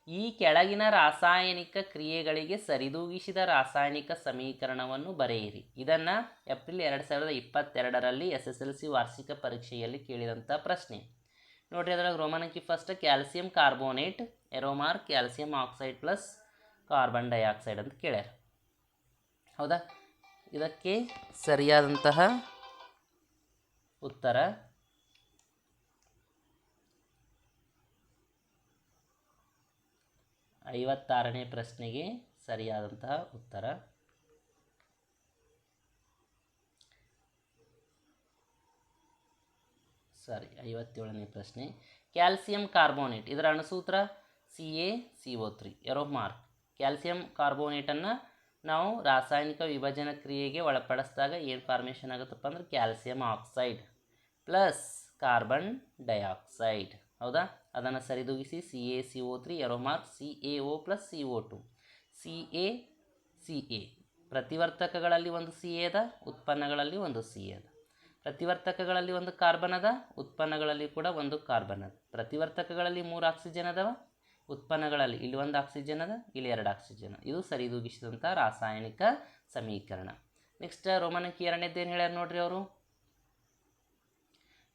ಈ ಕೆಳಗಿನ ರಾಸಾಯನಿಕ ಕ್ರಿಯೆಗಳಿಗೆ ಸರಿದೂಗಿಸಿದ ರಾಸಾಯನಿಕ ಸಮೀಕರಣವನ್ನು ಬರೆಯಿರಿ. ಇದನ್ನು ಏಪ್ರಿಲ್ 2022ರಲ್ಲಿ SSLC ವಾರ್ಷಿಕ ಪರೀಕ್ಷೆಯಲ್ಲಿ ಕೇಳಿದಂಥ ಪ್ರಶ್ನೆ. ನೋಡಿರಿ, ಅದರಾಗ ರೋಮನಂಕಿ ಫಸ್ಟ್ ಕ್ಯಾಲ್ಸಿಯಂ ಕಾರ್ಬೋನೇಟ್, ಎರೋಮಾರ್ calcium oxide plus carbon dioxide ಅಂತ ಕೇಳ್ಯಾರ. ಹೌದಾ, ಇದಕ್ಕೆ ಸರಿಯಾದಂತಹ ಉತ್ತರ 56ನೇ ಪ್ರಶ್ನೆಗೆ ಸರಿಯಾದಂತಹ ಉತ್ತರ. ಸಾರಿ, 57ನೇ ಪ್ರಶ್ನೆ. ಕ್ಯಾಲ್ಸಿಯಂ ಕಾರ್ಬೋನೇಟ್, ಇದರ ಅಣುಸೂತ್ರ CaCO3. ಎರೋಮಾರ್ಕ್, ಕ್ಯಾಲ್ಸಿಯಂ ಕಾರ್ಬೋನೇಟನ್ನು ನಾವು ರಾಸಾಯನಿಕ ವಿಭಜನ ಕ್ರಿಯೆಗೆ ಒಳಪಡಿಸಿದಾಗ ಏನು ಫಾರ್ಮೇಷನ್ ಆಗುತ್ತಪ್ಪ ಅಂದ್ರೆ calcium oxide plus carbon dioxide. ಹೌದಾ, ಅದನ್ನು ಸರಿದೂಗಿಸಿ CaCO3, arrow mark CaO plus CO2. CaCa ಪ್ರತಿವರ್ತಕಗಳಲ್ಲಿ ಒಂದು Ca ಅದ, ಉತ್ಪನ್ನಗಳಲ್ಲಿ ಒಂದು Ca ಅದ. ಪ್ರತಿವರ್ತಕಗಳಲ್ಲಿ ಒಂದು ಕಾರ್ಬನ್ ಅದ, ಉತ್ಪನ್ನಗಳಲ್ಲಿ ಕೂಡ ಒಂದು ಕಾರ್ಬನ್ ಅದ. ಪ್ರತಿವರ್ತಕಗಳಲ್ಲಿ 3 ಆಕ್ಸಿಜನ್ ಅದಾವ, ಉತ್ಪನ್ನಗಳಲ್ಲಿ ಇಲ್ಲಿ 1 ಆಕ್ಸಿಜನ್ ಅದ, ಇಲ್ಲಿ 2 ಆಕ್ಸಿಜನ್. ಇದು ಸರಿದೂಗಿಸಿದಂಥ ರಾಸಾಯನಿಕ ಸಮೀಕರಣ. ನೆಕ್ಸ್ಟ್ ರೋಮನಂಕಿ 2ನೇದೇನು ಹೇಳ್ಯಾರ ನೋಡ್ರಿ ಅವರು.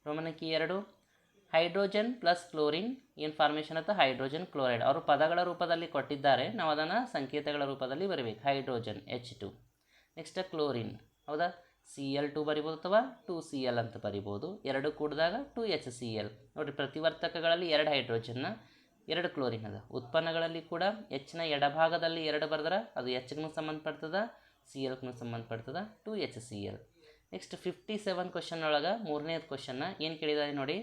ರೋಮನಂಕಿ 2 ಹೈಡ್ರೋಜನ್ ಪ್ಲಸ್ ಕ್ಲೋರಿನ್ ಏನು ಫಾರ್ಮೇಷನ್ ಅಥವಾ ಹೈಡ್ರೋಜನ್ ಕ್ಲೋರೈಡ್. ಅವರು ಪದಗಳ ರೂಪದಲ್ಲಿ ಕೊಟ್ಟಿದ್ದಾರೆ, ನಾವು ಅದನ್ನು ಸಂಕೇತಗಳ ರೂಪದಲ್ಲಿ ಬರೀಬೇಕು. Hydrogen H2. ನೆಕ್ಸ್ಟ್ ಕ್ಲೋರಿನ್, ಹೌದಾ, Cl2 ಬರಿಬೋದು ಅಥವಾ 2Cl ಅಂತ ಬರಿಬೋದು. ಎರಡು ಕೂಡಿದಾಗ 2HCl. ನೋಡಿರಿ, ಪ್ರತಿವರ್ತಕಗಳಲ್ಲಿ 2 ಹೈಡ್ರೋಜನ್ನ 2 ಕ್ಲೋರಿನ್ ಅದ. ಉತ್ಪನ್ನಗಳಲ್ಲಿ ಕೂಡ Hನ ಎಡಭಾಗದಲ್ಲಿ 2 ಬರೆದ್ರೆ ಅದು Hಗೂ ಸಂಬಂಧಪಡ್ತದ, Clಗೂ ಸಂಬಂಧಪಡ್ತದ, 2HCl. ನೆಕ್ಸ್ಟ್ 57 ಕ್ವಶನ್ ಒಳಗೆ 3ನೇದು ಕ್ವಶನ್ನ ಏನು ಕೇಳಿದ್ದಾರೆ ನೋಡಿ.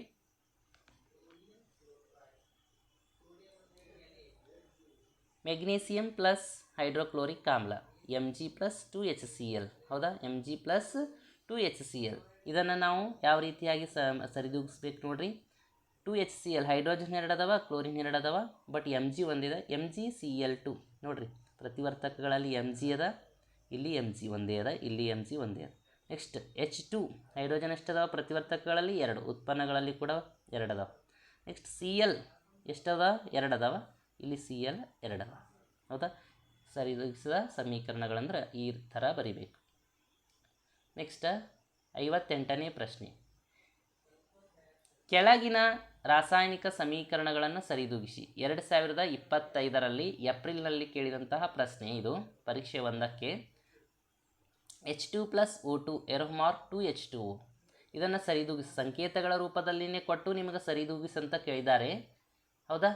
ಮೆಗ್ನೀಸಿಯಂ ಪ್ಲಸ್ ಹೈಡ್ರೋಕ್ಲೋರಿಕ್ ಆಮ್ಲ Mg ಪ್ಲಸ್ 2HCl. ಹೌದಾ, Mg ಪ್ಲಸ್ 2HCl. ಇದನ್ನು ನಾವು ಯಾವ ರೀತಿಯಾಗಿ ಸರಿದೂಗಿಸ್ಬೇಕು ನೋಡ್ರಿ. 2HCl ಹೈಡ್ರೋಜನ್ ಎರಡು ಅದಾವ, ಕ್ಲೋರಿನ್ ಎರಡು ಅದಾವ, ಬಟ್ Mg ಒಂದಿದೆ, MgCl2 ನೋಡಿರಿ ಪ್ರತಿವರ್ತಕಗಳಲ್ಲಿ Mg ಅದ, ಇಲ್ಲಿ Mg ಒಂದೇ ಅದ, ಇಲ್ಲಿ Mg ಒಂದೇ ಅದ. ನೆಕ್ಸ್ಟ್ H2 ಹೈಡ್ರೋಜನ್ ಎಷ್ಟದಾವ ಪ್ರತಿವರ್ತಕಗಳಲ್ಲಿ ಎರಡು, ಉತ್ಪನ್ನಗಳಲ್ಲಿ ಕೂಡ ಎರಡು ಅದಾವ. ನೆಕ್ಸ್ಟ್ Cl ಎಷ್ಟದ ಎರಡು ಅದಾವ, ಇಲ್ಲಿ Cl ಎರಡು ಅದಾವ. ಹೌದಾ, ಸರಿದೂಗಿಸಿದ ಸಮೀಕರಣಗಳಂದ್ರೆ ಈ ಥರ ಬರಿಬೇಕು. ನೆಕ್ಸ್ಟ್ 58ನೇ ಪ್ರಶ್ನೆ, ಕೆಳಗಿನ ರಾಸಾಯನಿಕ ಸಮೀಕರಣಗಳನ್ನು ಸರಿದೂಗಿಸಿ. 2025ರಲ್ಲಿ ಏಪ್ರಿಲ್ನಲ್ಲಿ ಕೇಳಿದಂತಹ ಪ್ರಶ್ನೆ ಇದು, ಪರೀಕ್ಷೆ 1ಕ್ಕೆ. H2+O2 ಎರೋ ಮಾರ್ಕ್ 2H2O, ಇದನ್ನು ಸರಿದೂಗಿಸಿ ಸಂಕೇತಗಳ ರೂಪದಲ್ಲಿನೇ ಕೊಟ್ಟು ನಿಮಗೆ ಸರಿದೂಗಿಸಂತ ಕೇಳಿದ್ದಾರೆ. ಹೌದಾ,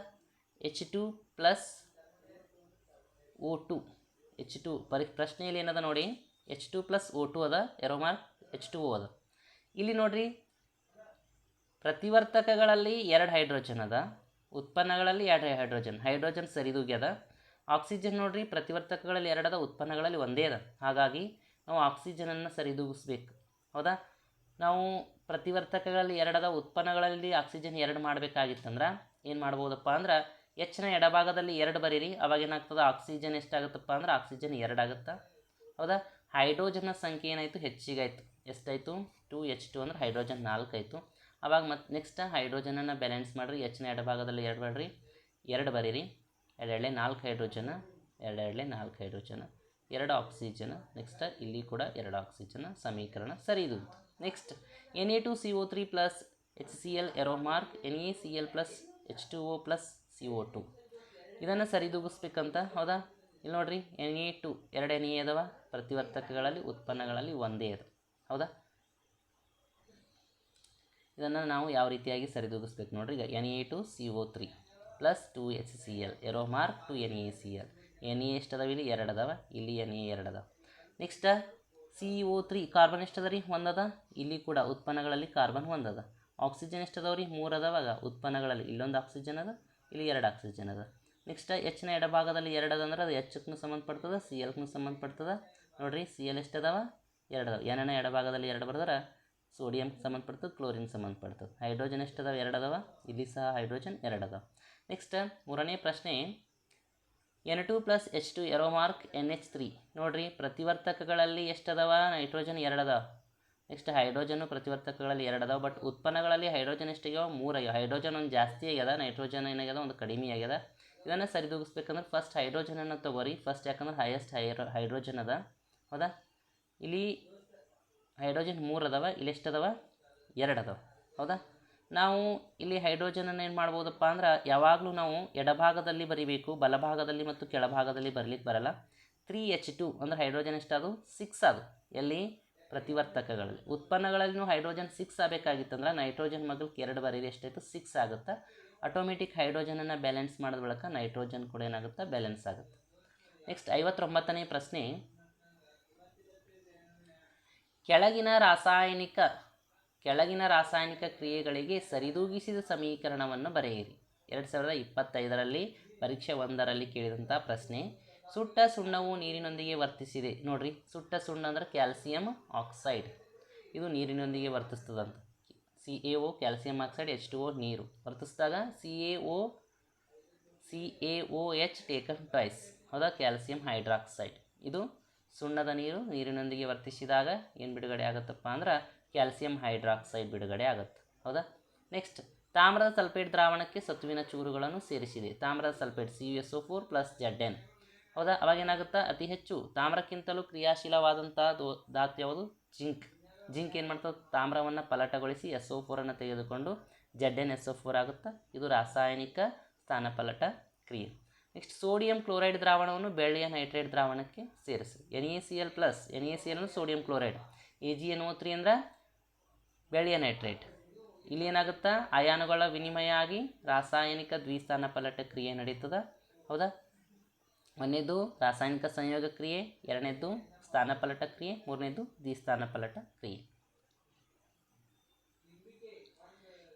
H2+O2 ಪ್ರಶ್ನೆಯಲ್ಲಿ ಏನದ ನೋಡಿ, H2+O2 ಅದ, ಎರೋ ಮಾರ್ಕ್ H2O ಅದ. ಇಲ್ಲಿ ನೋಡ್ರಿ ಪ್ರತಿವರ್ತಕಗಳಲ್ಲಿ ಎರಡು ಹೈಡ್ರೋಜನ್ ಅದ, ಉತ್ಪನ್ನಗಳಲ್ಲಿ ಎರಡು ಹೈಡ್ರೋಜನ್ ಸರಿದೂಗ್ಯದ. ಆಕ್ಸಿಜನ್ ನೋಡ್ರಿ ಪ್ರತಿವರ್ತಕಗಳಲ್ಲಿ ಎರಡದ, ಉತ್ಪನ್ನಗಳಲ್ಲಿ ಒಂದೇ ಅದ. ಹಾಗಾಗಿ ನಾವು ಆಕ್ಸಿಜನನ್ನು ಸರಿದೂಗಿಸ್ಬೇಕು. ಹೌದಾ, ನಾವು ಪ್ರತಿವರ್ತಕಗಳಲ್ಲಿ ಎರಡದ, ಉತ್ಪನ್ನಗಳಲ್ಲಿ ಆಕ್ಸಿಜನ್ ಎರಡು ಮಾಡಬೇಕಾಗಿತ್ತಂದ್ರೆ ಏನು ಮಾಡ್ಬೋದಪ್ಪ ಅಂದ್ರೆ ಹೆಚ್ಚಿನ ಎಡಭಾಗದಲ್ಲಿ ಎರಡು ಬರೀರಿ. ಅವಾಗ ಏನಾಗ್ತದೆ, ಆಕ್ಸಿಜನ್ ಎಷ್ಟಾಗುತ್ತಪ್ಪ ಅಂದ್ರೆ ಆಕ್ಸಿಜನ್ ಎರಡು ಆಗುತ್ತಾ. ಹೌದಾ, ಹೈಡ್ರೋಜನ್ನ ಸಂಖ್ಯೆ ಏನಾಯಿತು, ಹೆಚ್ಚಿಗಾಯಿತು. ಎಷ್ಟಾಯಿತು, 2H2 ಅಂದ್ರೆ ಹೈಡ್ರೋಜನ್ 4 ಆಯಿತು. ಅವಾಗ ಮತ್ತೆ ನೆಕ್ಸ್ಟ್ ಹೈಡ್ರೋಜನನ್ನು ಬ್ಯಾಲೆನ್ಸ್ ಮಾಡಿರಿ. ಹೆಚ್ಚಿನ ಎಡಭಾಗದಲ್ಲಿ ಎರಡು ಬೇಡ್ರಿ, ಎರಡು ಬರೀರಿ. ಎರಡೆರಡಲೆ 4 ಹೈಡ್ರೋಜನ್, ಎರಡೆರಡಲೆ 4 ಹೈಡ್ರೋಜನ್, ಎರಡು ಆಕ್ಸಿಜನ್. ನೆಕ್ಸ್ಟ್ ಇಲ್ಲಿ ಕೂಡ ಎರಡು ಆಕ್ಸಿಜನ್. ಸಮೀಕರಣ ಸರಿ ಇದು. Next Na2CO3 plus HCl arrow mark NaCl plus H2O plus CO2, ಇದನ್ನು ಸರಿದೂಗಿಸ್ಬೇಕಂತ. ಹೌದಾ, ಇಲ್ಲಿ ನೋಡ್ರಿ Na2 ಎರಡು Na ಅದಾವ, ಪ್ರತಿವರ್ತಕಗಳಲ್ಲಿ ಉತ್ಪನ್ನಗಳಲ್ಲಿ ಒಂದೇ ಅದ. ಹೌದಾ, ಇದನ್ನು ನಾವು ಯಾವ ರೀತಿಯಾಗಿ ಸರಿದೂಗಿಸ್ಬೇಕು ನೋಡ್ರಿ. ಈಗ Na2CO3 plus 2HCl arrow mark 2NaCl. Na ಎಷ್ಟದಾವ, ಇಲ್ಲಿ ಎರಡು ಅದಾವ, ಇಲ್ಲಿ Na ಎರಡು ಅದಾವ. ನೆಕ್ಸ್ಟ್ CO3 ಕಾರ್ಬನ್ ಎಷ್ಟದ ರೀ, ಒಂದದ. ಇಲ್ಲಿ ಕೂಡ ಉತ್ಪನ್ನಗಳಲ್ಲಿ ಕಾರ್ಬನ್ ಒಂದದ. ಆಕ್ಸಿಜನ್ ಎಷ್ಟದಾವ ರೀ, 3 ಅದಾವಾಗ. ಉತ್ಪನ್ನಗಳಲ್ಲಿ ಇಲ್ಲೊಂದು ಆಕ್ಸಿಜನ್ ಅದ, ಇಲ್ಲಿ ಎರಡು ಆಕ್ಸಿಜನ್ ಅದ. ನೆಕ್ಸ್ಟ್ ಹೆಚ್ಚಿನ ಎಡಭಾಗದಲ್ಲಿ ಎರಡು ಅದ ಅಂದ್ರೆ ಅದು Hಕ್ಕೂ ಸಂಬಂಧಪಡ್ತದೆ, Clಕ್ಕೂ ಸಂಬಂಧಪಡ್ತದೆ. ನೋಡ್ರಿ Cl ಎಷ್ಟದಾವ, ಎರಡು ಅದಾವ. Nನ ಎಡಭಾಗದಲ್ಲಿ ಎರಡು ಬರೆದ್ರೆ ಸೋಡಿಯಂ ಸಂಬಂಧಪಡ್ತದೆ, ಕ್ಲೋರಿನ್ ಸಂಬಂಧಪಡ್ತದೆ. ಹೈಡ್ರೋಜನ್ ಎಷ್ಟದಾವ, ಎರಡು ಅದಾವ, ಇಲ್ಲಿ ಸಹ ಹೈಡ್ರೋಜನ್ ಎರಡು ಅದಾವ. ನೆಕ್ಸ್ಟ್ ಮೂರನೇ ಪ್ರಶ್ನೆ, N2+H2 ಎರೋ ಮಾರ್ಕ್ NH3. ನೋಡ್ರಿ ಪ್ರತಿವರ್ತಕಗಳಲ್ಲಿ ಎಷ್ಟದಾವ, ನೈಟ್ರೋಜನ್ ಎರಡು ಅದಾವ. ನೆಕ್ಸ್ಟ್ ಹೈಡ್ರೋಜನ್ನು ಪ್ರತಿವರ್ತಕಗಳಲ್ಲಿ ಎರಡು ಅದಾವ, ಬಟ್ ಉತ್ಪನ್ನಗಳಲ್ಲಿ ಹೈಡ್ರೋಜನ್ ಎಷ್ಟಾಗ್ಯಾವ, 3 ಆಗ್ಯಾವ. ಹೈಡ್ರೋಜನ್ ಒಂದು ಜಾಸ್ತಿ ಆಗ್ಯದ, ನೈಟ್ರೋಜನ್ ಏನಾಗ್ಯದ ಒಂದು ಕಡಿಮೆ ಆಗ್ಯದ. ಇದನ್ನು ಸರಿದೂಗಿಸ್ಬೇಕಂದ್ರೆ ಫಸ್ಟ್ ಹೈಡ್ರೋಜನನ್ನು ತೊಗೋರಿ. ಫಸ್ಟ್ ಯಾಕಂದ್ರೆ ಹೈಯೆಸ್ಟ್ ಹೈಡ್ರೋಜನ್ ಅದ. ಹೌದಾ, ಇಲ್ಲಿ ಹೈಡ್ರೋಜನ್ 3 ಅದಾವ, ಇಲ್ಲಿ ಎಷ್ಟದಾವ, ಎರಡು ಅದಾವ. ಹೌದಾ, ನಾವು ಇಲ್ಲಿ ಹೈಡ್ರೋಜನನ್ನು ಏನು ಮಾಡ್ಬೋದಪ್ಪ ಅಂದ್ರೆ ಯಾವಾಗಲೂ ನಾವು ಎಡಭಾಗದಲ್ಲಿ ಬರಿಬೇಕು, ಬಲಭಾಗದಲ್ಲಿ ಮತ್ತು ಕೆಳಭಾಗದಲ್ಲಿ ಬರಲಿಕ್ಕೆ ಬರಲ್ಲ. 3H2 ಅಂದ್ರೆ ಹೈಡ್ರೋಜನ್ ಎಷ್ಟಾದು, 6 ಅದು. ಎಲ್ಲಿ, ಪ್ರತಿವರ್ತಕಗಳಲ್ಲಿ. ಉತ್ಪನ್ನಗಳಲ್ಲಿನೂ ಹೈಡ್ರೋಜನ್ 6 ಆಗಬೇಕಾಗಿತ್ತಂದ್ರೆ ನೈಟ್ರೋಜನ್ ಮಗಲ್ಗೆ ಎರಡು ಬರೀರಿ, ಎಷ್ಟಾಯಿತು, 6 ಆಗುತ್ತೆ. ಆಟೋಮೆಟಿಕ್ ಹೈಡ್ರೋಜನನ್ನು ಬ್ಯಾಲೆನ್ಸ್ ಮಾಡೋದ ಬಳಿಕ ನೈಟ್ರೋಜನ್ ಕೂಡ ಏನಾಗುತ್ತೆ, ಬ್ಯಾಲೆನ್ಸ್ ಆಗುತ್ತೆ. ನೆಕ್ಸ್ಟ್ 59ನೇ ಪ್ರಶ್ನೆ, ಕೆಳಗಿನ ರಾಸಾಯನಿಕ ಕ್ರಿಯೆಗಳಿಗೆ ಸರಿದೂಗಿಸಿದ ಸಮೀಕರಣವನ್ನು ಬರೆಯಿರಿ. 2025ರಲ್ಲಿ ಪರೀಕ್ಷೆ 1ರಲ್ಲಿ ಕೇಳಿದಂಥ ಪ್ರಶ್ನೆ. ಸುಟ್ಟ ಸುಣ್ಣವು ನೀರಿನೊಂದಿಗೆ ವರ್ತಿಸಿದೆ. ನೋಡ್ರಿ ಸುಟ್ಟ ಸುಣ್ಣ ಅಂದ್ರೆ ಕ್ಯಾಲ್ಸಿಯಂ ಆಕ್ಸೈಡ್, ಇದು ನೀರಿನೊಂದಿಗೆ ವರ್ತಿಸ್ತದಂತ. CaO ಕ್ಯಾಲ್ಸಿಯಂ ಆಕ್ಸೈಡ್, H2O ನೀರು ವರ್ತಿಸಿದಾಗ CaOH ಟೇಕನ್ ಟ್ವೈಸ್. ಹೌದಾ, ಕ್ಯಾಲ್ಸಿಯಂ ಹೈಡ್ರಾಕ್ಸೈಡ್. ಇದು ಸುಣ್ಣದ ನೀರು ನೀರಿನೊಂದಿಗೆ ವರ್ತಿಸಿದಾಗ ಏನು ಬಿಡುಗಡೆ ಆಗುತ್ತಪ್ಪ ಅಂದ್ರೆ ಕ್ಯಾಲ್ಸಿಯಂ ಹೈಡ್ರಾಕ್ಸೈಡ್ ಬಿಡುಗಡೆ ಆಗುತ್ತೆ. ಹೌದಾ, ನೆಕ್ಸ್ಟ್ ತಾಮ್ರದ ಸಲ್ಫೇಟ್ ದ್ರಾವಣಕ್ಕೆ ಸತುವಿನ ಚೂರುಗಳನ್ನು ಸೇರಿಸಿದೆ. ತಾಮ್ರದ ಸಲ್ಫೇಟ್ CuSO4 ಪ್ಲಸ್ Zn. ಹೌದಾ, ಅವಾಗ ಏನಾಗುತ್ತಾ, ಅತಿ ಹೆಚ್ಚು ತಾಮ್ರಕ್ಕಿಂತಲೂ ಕ್ರಿಯಾಶೀಲವಾದಂಥ ಧಾತು ಯಾವುದು, ಜಿಂಕ್ ಏನು ಮಾಡ್ತದೆ, ತಾಮ್ರವನ್ನು ಪಲಟಗೊಳಿಸಿ SO4 ತೆಗೆದುಕೊಂಡು ZnSO4 ಆಗುತ್ತೆ. ಇದು ರಾಸಾಯನಿಕ ಸ್ಥಾನಪಲ್ಲಟ ಕ್ರಿಯೆ. ನೆಕ್ಸ್ಟ್ ಸೋಡಿಯಂ ಕ್ಲೋರೈಡ್ ದ್ರಾವಣವನ್ನು ಬೆಳ್ಳಿಯ ನೈಟ್ರೇಟ್ ದ್ರಾವಣಕ್ಕೆ ಸೇರಿಸಿ. NaCl ಪ್ಲಸ್ NaCl ಅಂದರೆ ಸೋಡಿಯಂ ಕ್ಲೋರೈಡ್, AgNO3 ಅಂದರೆ ಬೆಳ್ಳಿಯ ನೈಟ್ರೇಟ್. ಇಲ್ಲಿ ಏನಾಗುತ್ತಾ, ಅಯಾನುಗಳ ವಿನಿಮಯ ಆಗಿ ರಾಸಾಯನಿಕ ದ್ವಿಸ್ಥಾನಪಲ್ಲಟ ಕ್ರಿಯೆ ನಡೀತದೆ. ಹೌದಾ, ಒಂದನೇದು ರಾಸಾಯನಿಕ ಸಂಯೋಗ ಕ್ರಿಯೆ, ಎರಡನೇದು ಸ್ಥಾನಪಲ್ಲಟ ಕ್ರಿಯೆ, ಮೂರನೇದು ದ್ವಿಸ್ಥಾನಪಲ್ಲಟ ಕ್ರಿಯೆ.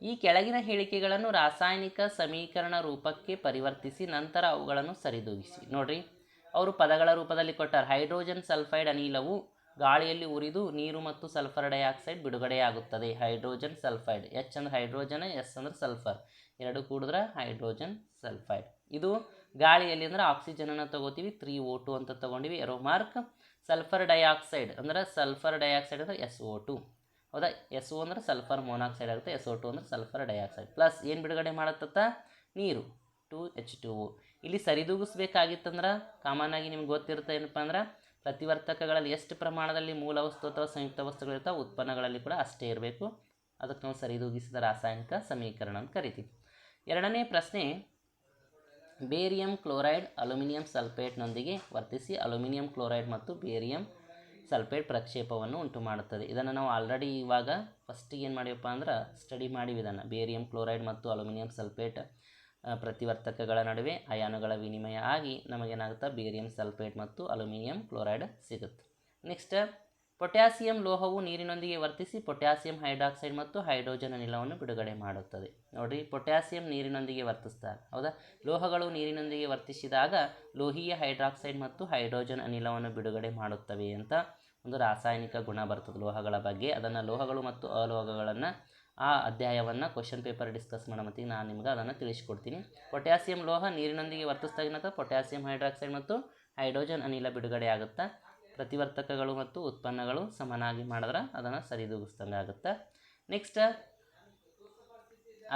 ಈ ಕೆಳಗಿನ ಹೇಳಿಕೆಗಳನ್ನು ರಾಸಾಯನಿಕ ಸಮೀಕರಣ ರೂಪಕ್ಕೆ ಪರಿವರ್ತಿಸಿ ನಂತರ ಅವುಗಳನ್ನು ಸರಿದೂಗಿಸಿ. ನೋಡ್ರಿ ಅವರು ಪದಗಳ ರೂಪದಲ್ಲಿ ಕೊಟ್ಟಾರೆ. ಹೈಡ್ರೋಜನ್ ಸಲ್ಫೈಡ್ ಅನಿಲವು ಗಾಳಿಯಲ್ಲಿ ಉರಿದು ನೀರು ಮತ್ತು ಸಲ್ಫರ್ ಡೈಆಕ್ಸೈಡ್ ಬಿಡುಗಡೆಯಾಗುತ್ತದೆ. ಹೈಡ್ರೋಜನ್ ಸಲ್ಫೈಡ್, ಎಚ್ ಅಂದರೆ ಹೈಡ್ರೋಜನ್, ಎಸ್ ಅಂದರೆ ಸಲ್ಫರ್, ಎರಡು ಕೂಡಿದ್ರೆ ಹೈಡ್ರೋಜನ್ ಸಲ್ಫೈಡ್. ಇದು ಗಾಳಿಯಲ್ಲಿ ಅಂದರೆ ಆಕ್ಸಿಜನನ್ನು ತಗೋತೀವಿ, 3O2 ಅಂತ ತೊಗೊಂಡಿವಿ, ಎರೋ ಮಾರ್ಕ್. ಸಲ್ಫರ್ ಡೈಆಕ್ಸೈಡ್ ಅಂದರೆ SO2, ಹೌದಾ. SO ಅಂದರೆ ಸಲ್ಫರ್ ಮೊನಾಕ್ಸೈಡ್ ಆಗುತ್ತೆ, SO2 ಅಂದರೆ ಸಲ್ಫರ್ ಡೈಆಕ್ಸೈಡ್. ಪ್ಲಸ್ ಏನು ಬಿಡುಗಡೆ ಮಾಡತ್ತ? ನೀರು, 2H2O. ಇಲ್ಲಿ ಸರಿದೂಗಿಸ್ಬೇಕಾಗಿತ್ತಂದ್ರೆ ಕಾಮನ್ ಆಗಿ ನಿಮ್ಗೆ ಗೊತ್ತಿರುತ್ತೆ ಏನಪ್ಪ ಅಂದ್ರೆ ಪ್ರತಿವರ್ತಕಗಳಲ್ಲಿ ಎಷ್ಟು ಪ್ರಮಾಣದಲ್ಲಿ ಮೂಲ ವಸ್ತು ಅಥವಾ ಸಂಯುಕ್ತ ವಸ್ತುಗಳಿರ್ತಾವೆ, ಉತ್ಪನ್ನಗಳಲ್ಲಿ ಕೂಡ ಅಷ್ಟೇ ಇರಬೇಕು. ಅದಕ್ಕೆ ನಾವು ಸರಿದೂಗಿಸಿದ ರಾಸಾಯನಿಕ ಸಮೀಕರಣ ಅಂತ ಕರಿತೀವಿ. ಎರಡನೇ ಪ್ರಶ್ನೆ, ಬೇರಿಯಂ ಕ್ಲೋರೈಡ್ ಅಲ್ಯೂಮಿನಿಯಂ ಸಲ್ಫೇಟ್ನೊಂದಿಗೆ ವರ್ತಿಸಿ ಅಲ್ಯೂಮಿನಿಯಂ ಕ್ಲೋರೈಡ್ ಮತ್ತು ಬೇರಿಯಂ ಸಲ್ಫೇಟ್ ಪ್ರಕ್ಷೇಪವನ್ನು ಉಂಟು ಮಾಡುತ್ತದೆ. ಇದನ್ನು ನಾವು ಆಲ್ರೆಡಿ ಇವಾಗ ಫಸ್ಟಿಗೆ ಏನು ಮಾಡಿವಪ್ಪ ಅಂದ್ರೆ ಸ್ಟಡಿ ಮಾಡಿವಿ ಇದನ್ನು. ಬೇರಿಯಂ ಕ್ಲೋರೈಡ್ ಮತ್ತು ಅಲ್ಯೂಮಿನಿಯಂ ಸಲ್ಫೇಟ್ ಪ್ರತಿವರ್ತಕಗಳ ನಡುವೆ ಅಯಾನುಗಳ ವಿನಿಮಯ ಆಗಿ ನಮಗೇನಾಗುತ್ತೆ, ಬೇರಿಯಂ ಸಲ್ಫೇಟ್ ಮತ್ತು ಅಲ್ಯೂಮಿನಿಯಂ ಕ್ಲೋರೈಡ್ ಸಿಗುತ್ತೆ. ನೆಕ್ಸ್ಟ್, ಪೊಟ್ಯಾಸಿಯಂ ಲೋಹವು ನೀರಿನೊಂದಿಗೆ ವರ್ತಿಸಿ ಪೊಟ್ಯಾಸಿಯಂ ಹೈಡ್ರಾಕ್ಸೈಡ್ ಮತ್ತು ಹೈಡ್ರೋಜನ್ ಅನಿಲವನ್ನು ಬಿಡುಗಡೆ ಮಾಡುತ್ತದೆ. ನೋಡಿರಿ, ಪೊಟ್ಯಾಸಿಯಂ ನೀರಿನೊಂದಿಗೆ ವರ್ತಿಸ್ತಾರೆ, ಹೌದಾ. ಲೋಹಗಳು ನೀರಿನೊಂದಿಗೆ ವರ್ತಿಸಿದಾಗ ಲೋಹೀಯ ಹೈಡ್ರಾಕ್ಸೈಡ್ ಮತ್ತು ಹೈಡ್ರೋಜನ್ ಅನಿಲವನ್ನು ಬಿಡುಗಡೆ ಮಾಡುತ್ತವೆ ಅಂತ ಒಂದು ರಾಸಾಯನಿಕ ಗುಣ ಬರ್ತದೆ ಲೋಹಗಳ ಬಗ್ಗೆ. ಅದನ್ನು ಲೋಹಗಳು ಮತ್ತು ಅಲೋಹಗಳನ್ನು ಆ ಅಧ್ಯಾಯವನ್ನು ಕ್ವಶನ್ ಪೇಪರ್ ಡಿಸ್ಕಸ್ ಮಾಡೋ ಮತ್ತಿಗೆ ನಾನು ನಿಮ್ಗೆ ಅದನ್ನು ತಿಳಿಸ್ಕೊಡ್ತೀನಿ. ಪೊಟ್ಯಾಸಿಯಂ ಲೋಹ ನೀರಿನೊಂದಿಗೆ ವರ್ತಿಸಿದಾಗ ಪೊಟ್ಯಾಸಿಯಂ ಹೈಡ್ರಾಕ್ಸೈಡ್ ಮತ್ತು ಹೈಡ್ರೋಜನ್ ಅನಿಲ ಬಿಡುಗಡೆ ಆಗುತ್ತೆ. ಪ್ರತಿವರ್ತಕಗಳು ಮತ್ತು ಉತ್ಪನ್ನಗಳು ಸಮನಾಗಿ ಮಾಡಿದ್ರೆ ಅದನ್ನು ಸರಿದೂಗಿಸ್ದಂಗೆ ಆಗುತ್ತೆ. ನೆಕ್ಸ್ಟ್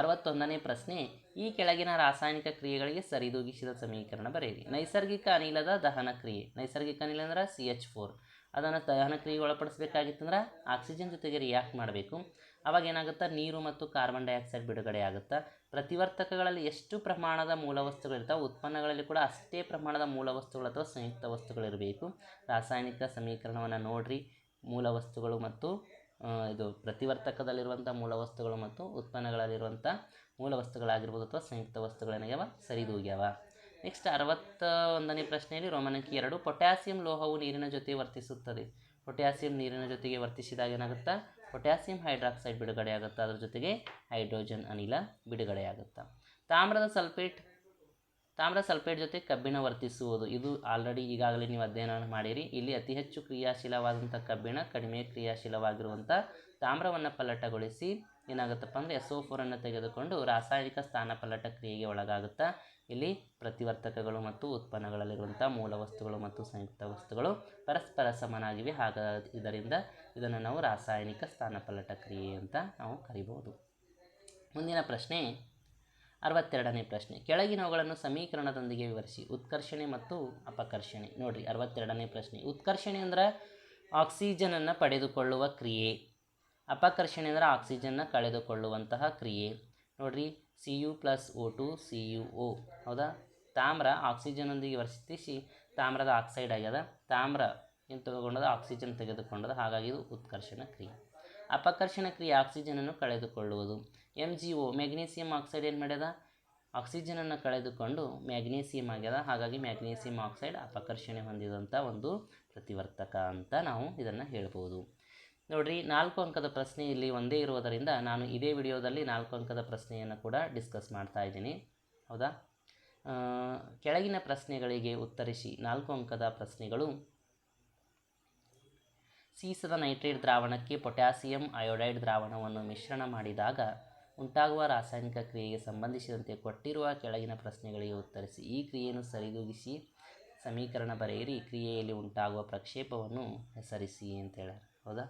61ನೇ ಪ್ರಶ್ನೆ, ಈ ಕೆಳಗಿನ ರಾಸಾಯನಿಕ ಕ್ರಿಯೆಗಳಿಗೆ ಸರಿದೂಗಿಸಿದ ಸಮೀಕರಣ ಬರೆಯಿರಿ. ನೈಸರ್ಗಿಕ ಅನಿಲದ ದಹನ ಕ್ರಿಯೆ, ನೈಸರ್ಗಿಕ ಅನಿಲ ಅಂದ್ರೆ CH4, ಅದನ್ನು ದಹನ ಕ್ರಿಯೆಗೆ ಒಳಪಡಿಸ್ಬೇಕಾಗಿತ್ತಂದ್ರೆ ಆಕ್ಸಿಜನ್ ಜೊತೆಗೆ ರಿಯಾಕ್ಟ್ ಮಾಡಬೇಕು. ಅವಾಗ ಏನಾಗುತ್ತೆ, ನೀರು ಮತ್ತು ಕಾರ್ಬನ್ ಡೈಆಕ್ಸೈಡ್ ಬಿಡುಗಡೆ ಆಗುತ್ತೆ. ಪ್ರತಿವರ್ತಕಗಳಲ್ಲಿ ಎಷ್ಟು ಪ್ರಮಾಣದ ಮೂಲವಸ್ತುಗಳಿರ್ತಾವೆ, ಉತ್ಪನ್ನಗಳಲ್ಲಿ ಕೂಡ ಅಷ್ಟೇ ಪ್ರಮಾಣದ ಮೂಲವಸ್ತುಗಳು ಅಥವಾ ಸಂಯುಕ್ತ ವಸ್ತುಗಳಿರಬೇಕು. ರಾಸಾಯನಿಕ ಸಮೀಕರಣವನ್ನು ನೋಡಿರಿ. ಮೂಲವಸ್ತುಗಳು ಮತ್ತು ಇದು ಪ್ರತಿವರ್ತಕದಲ್ಲಿರುವಂಥ ಮೂಲವಸ್ತುಗಳು ಮತ್ತು ಉತ್ಪನ್ನಗಳಲ್ಲಿರುವಂಥ ಮೂಲವಸ್ತುಗಳಾಗಿರ್ಬೋದು ಅಥವಾ ಸಂಯುಕ್ತ ವಸ್ತುಗಳೇನಾಗ್ಯಾವ, ಸರಿದೂಗ್ಯಾವ. ನೆಕ್ಸ್ಟ್ 61ನೇ ಪ್ರಶ್ನೆಯಲ್ಲಿ ರೋಮನಂಕಿ 2, ಪೊಟ್ಯಾಸಿಯಂ ಲೋಹವು ನೀರಿನ ಜೊತೆ ವರ್ತಿಸುತ್ತದೆ. ಪೊಟ್ಯಾಸಿಯಂ ನೀರಿನ ಜೊತೆಗೆ ವರ್ತಿಸಿದಾಗ ಏನಾಗುತ್ತೆ, ಪೊಟ್ಯಾಸಿಯಂ ಹೈಡ್ರಾಕ್ಸೈಡ್ ಬಿಡುಗಡೆ ಆಗುತ್ತೆ, ಅದರ ಜೊತೆಗೆ ಹೈಡ್ರೋಜನ್ ಅನಿಲ ಬಿಡುಗಡೆಯಾಗುತ್ತೆ. ತಾಮ್ರದ ಸಲ್ಫೇಟ್ ಜೊತೆ ಕಬ್ಬಿಣ ವರ್ತಿಸುವುದು, ಇದು ಆಲ್ರೆಡಿ ಈಗಾಗಲೇ ನೀವು ಅಧ್ಯಯನ ಮಾಡಿರಿ. ಇಲ್ಲಿ ಅತಿ ಹೆಚ್ಚು ಕ್ರಿಯಾಶೀಲವಾದಂಥ ಕಬ್ಬಿಣ ಕಡಿಮೆ ಕ್ರಿಯಾಶೀಲವಾಗಿರುವಂಥ ತಾಮ್ರವನ್ನು ಪಲ್ಲಟಗೊಳಿಸಿ ಏನಾಗುತ್ತಪ್ಪ ಅಂದರೆ SO4 ತೆಗೆದುಕೊಂಡು ರಾಸಾಯನಿಕ ಸ್ಥಾನಪಲ್ಲಟ ಕ್ರಿಯೆಗೆ ಒಳಗಾಗುತ್ತಾ. ಇಲ್ಲಿ ಪ್ರತಿವರ್ತಕಗಳು ಮತ್ತು ಉತ್ಪನ್ನಗಳಲ್ಲಿರುವಂಥ ಮೂಲ ವಸ್ತುಗಳು ಮತ್ತು ಸಂಯುಕ್ತ ವಸ್ತುಗಳು ಪರಸ್ಪರ ಸಮನಾಗಿವೆ. ಹಾಗಾಗಿ ಇದರಿಂದ ಇದನ್ನು ನಾವು ರಾಸಾಯನಿಕ ಸ್ಥಾನಪಲ್ಲಟ ಕ್ರಿಯೆ ಅಂತ ನಾವು ಕರಿಬೋದು. ಮುಂದಿನ ಪ್ರಶ್ನೆ 62ನೇ ಪ್ರಶ್ನೆ, ಕೆಳಗಿನವುಗಳನ್ನು ಸಮೀಕರಣದೊಂದಿಗೆ ವಿವರಿಸಿ. ಉತ್ಕರ್ಷಣೆ ಮತ್ತು ಅಪಕರ್ಷಣೆ. ನೋಡಿರಿ 62ನೇ ಪ್ರಶ್ನೆ, ಉತ್ಕರ್ಷಣೆ ಅಂದರೆ ಆಕ್ಸಿಜನನ್ನು ಪಡೆದುಕೊಳ್ಳುವ ಕ್ರಿಯೆ, ಅಪಕರ್ಷಣೆ ಅಂದರೆ ಆಕ್ಸಿಜನ್ನ ಕಳೆದುಕೊಳ್ಳುವಂತಹ ಕ್ರಿಯೆ. ನೋಡಿರಿ, Cu+O2 CuO, ಹೌದಾ. ತಾಮ್ರ ಆಕ್ಸಿಜನ್ನೊಂದಿಗೆ ವರ್ತಿಸಿ ತಾಮ್ರದ ಆಕ್ಸೈಡ್ ಆಗ್ಯದ, ತಾಮ್ರ ಏನು ತೆಗೆದುಕೊಂಡದ, ಆಕ್ಸಿಜನ್ ತೆಗೆದುಕೊಂಡದ, ಹಾಗಾಗಿ ಇದು ಉತ್ಕರ್ಷಣ ಕ್ರಿಯೆ. ಅಪಕರ್ಷಣ ಕ್ರಿಯೆ ಆಕ್ಸಿಜನನ್ನು ಕಳೆದುಕೊಳ್ಳುವುದು. MgO ಮ್ಯಾಗ್ನೀಸಿಯಂ ಆಕ್ಸೈಡ್ ಏನು ಮಾಡ್ಯದ, ಆಕ್ಸಿಜನನ್ನು ಕಳೆದುಕೊಂಡು ಮ್ಯಾಗ್ನೀಸಿಯಂ ಆಗ್ಯದ, ಹಾಗಾಗಿ ಮ್ಯಾಗ್ನೀಸಿಯಂ ಆಕ್ಸೈಡ್ ಅಪಕರ್ಷಣೆ ಹೊಂದಿದಂಥ ಒಂದು ಪ್ರತಿವರ್ತಕ ಅಂತ ನಾವು ಇದನ್ನು ಹೇಳ್ಬೋದು. ನೋಡಿರಿ, 4 ಅಂಕದ ಪ್ರಶ್ನೆ ಇಲ್ಲಿ ಒಂದೇ ಇರುವುದರಿಂದ ನಾನು ಇದೇ ವಿಡಿಯೋದಲ್ಲಿ 4 ಅಂಕದ ಪ್ರಶ್ನೆಯನ್ನು ಕೂಡ ಡಿಸ್ಕಸ್ ಮಾಡ್ತಾ ಇದ್ದೀನಿ, ಹೌದಾ. ಕೆಳಗಿನ ಪ್ರಶ್ನೆಗಳಿಗೆ ಉತ್ತರಿಸಿ. 4 ಅಂಕದ ಪ್ರಶ್ನೆಗಳು: ಸೀಸದ ನೈಟ್ರೇಟ್ ದ್ರಾವಣಕ್ಕೆ ಪೊಟ್ಯಾಸಿಯಂ ಅಯೋಡೈಡ್ ದ್ರಾವಣವನ್ನು ಮಿಶ್ರಣ ಮಾಡಿದಾಗ ಉಂಟಾಗುವ ರಾಸಾಯನಿಕ ಕ್ರಿಯೆಗೆ ಸಂಬಂಧಿಸಿದಂತೆ ಕೊಟ್ಟಿರುವ ಕೆಳಗಿನ ಪ್ರಶ್ನೆಗಳಿಗೆ ಉತ್ತರಿಸಿ. ಈ ಕ್ರಿಯೆಯನ್ನು ಸರಿದೂಗಿಸಿ ಸಮೀಕರಣ ಬರೆಯಿರಿ. ಕ್ರಿಯೆಯಲ್ಲಿ ಉಂಟಾಗುವ ಪ್ರಕ್ಷೇಪವನ್ನು ಹೆಸರಿಸಿ ಅಂತ ಹೇಳ್ಯಾರ, ಹೌದಾ.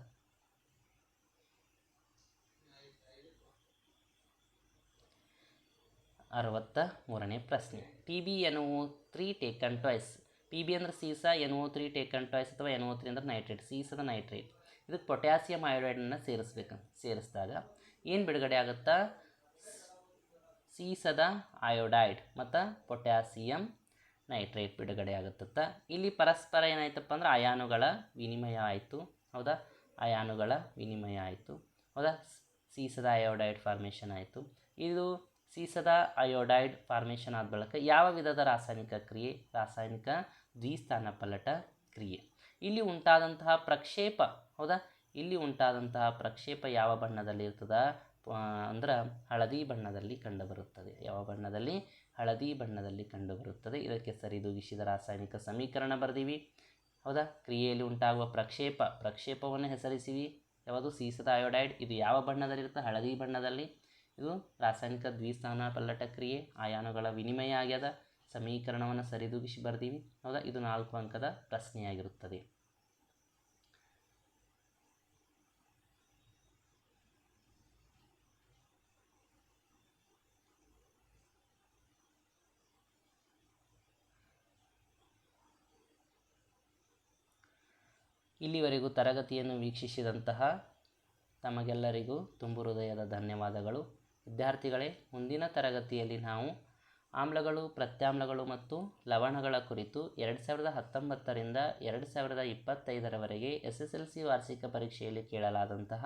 ಅರವತ್ತ3ನೇ ಪ್ರಶ್ನೆ, PbNO3 ಟೇಕನ್ ಟ್ವೈಸ್. PB ಅಂದರೆ ಸೀಸ, NO3 ಟೇಕನ್ ಟ್ವೈಸ್ ಅಥವಾ NO3 ಅಂದರೆ ನೈಟ್ರೇಟ್, ಸೀಸದ ನೈಟ್ರೇಟ್. ಇದಕ್ಕೆ ಪೊಟ್ಯಾಸಿಯಂ ಅಯೋಡೈಡನ್ನು ಸೇರಿಸಿದಾಗ ಏನು ಬಿಡುಗಡೆ ಆಗುತ್ತಾ, ಸೀಸದ ಅಯೋಡೈಡ್ ಮತ್ತು ಪೊಟ್ಯಾಸಿಯಂ ನೈಟ್ರೇಟ್ ಬಿಡುಗಡೆ ಆಗುತ್ತ. ಇಲ್ಲಿ ಪರಸ್ಪರ ಏನಾಯ್ತಪ್ಪ ಅಂದ್ರೆ ಅಯಾನುಗಳ ವಿನಿಮಯ ಆಯಿತು, ಹೌದಾ. ಅಯಾನುಗಳ ವಿನಿಮಯ ಆಯಿತು, ಹೌದಾ. ಸೀಸದ ಅಯೋಡೈಡ್ ಫಾರ್ಮೇಷನ್ ಆಯಿತು. ಇದು ಸೀಸದ ಅಯೋಡೈಡ್ ಫಾರ್ಮೇಷನ್ ಆದ ಬಳಿಕ ಯಾವ ವಿಧದ ರಾಸಾಯನಿಕ ಕ್ರಿಯೆ, ರಾಸಾಯನಿಕ ದ್ವಿಸ್ಥಾನಪಲ್ಲಟ ಕ್ರಿಯೆ. ಇಲ್ಲಿ ಉಂಟಾದಂತಹ ಪ್ರಕ್ಷೇಪ, ಹೌದಾ. ಇಲ್ಲಿ ಉಂಟಾದಂತಹ ಪ್ರಕ್ಷೇಪ ಯಾವ ಬಣ್ಣದಲ್ಲಿ ಇರ್ತದ ಅಂದ್ರೆ ಹಳದಿ ಬಣ್ಣದಲ್ಲಿ ಕಂಡುಬರುತ್ತದೆ. ಯಾವ ಬಣ್ಣದಲ್ಲಿ? ಹಳದಿ ಬಣ್ಣದಲ್ಲಿ ಕಂಡುಬರುತ್ತದೆ. ಇದಕ್ಕೆ ಸರಿದೂಗಿಸಿದ ರಾಸಾಯನಿಕ ಸಮೀಕರಣ ಬರೆದೀವಿ. ಹೌದಾ? ಕ್ರಿಯೆಯಲ್ಲಿ ಉಂಟಾಗುವ ಪ್ರಕ್ಷೇಪವನ್ನು ಹೆಸರಿಸಿವಿ. ಯಾವುದು? ಸೀಸದ ಅಯೋಡೈಡ್. ಇದು ಯಾವ ಬಣ್ಣದಲ್ಲಿರುತ್ತೆ? ಹಳದಿ ಬಣ್ಣದಲ್ಲಿ. ಇದು ರಾಸಾಯನಿಕ ದ್ವಿಸ್ಥಾನ ಪಲ್ಲಟ ಕ್ರಿಯೆ, ಅಯಾನುಗಳ ವಿನಿಮಯ ಆಗ್ಯದ. ಸಮೀಕರಣವನ್ನು ಸರಿದೂಗಿಸಿ ಬರ್ದೀವಿ. ಹೌದಾ? ಇದು 4 ಅಂಕದ ಪ್ರಶ್ನೆಯಾಗಿರುತ್ತದೆ. ಇಲ್ಲಿವರೆಗೂ ತರಗತಿಯನ್ನು ವೀಕ್ಷಿಸಿದಂತಹ ತಮಗೆಲ್ಲರಿಗೂ ತುಂಬು ಹೃದಯದ ಧನ್ಯವಾದಗಳು. ವಿದ್ಯಾರ್ಥಿಗಳೇ, ಮುಂದಿನ ತರಗತಿಯಲ್ಲಿ ನಾವು ಆಮ್ಲಗಳು, ಪ್ರತ್ಯಾಮ್ಲಗಳು ಮತ್ತು ಲವಣಗಳ ಕುರಿತು 2019ರಿಂದ 2025ರವರೆಗೆ SSLC ವಾರ್ಷಿಕ ಪರೀಕ್ಷೆಯಲ್ಲಿ ಕೇಳಲಾದಂತಹ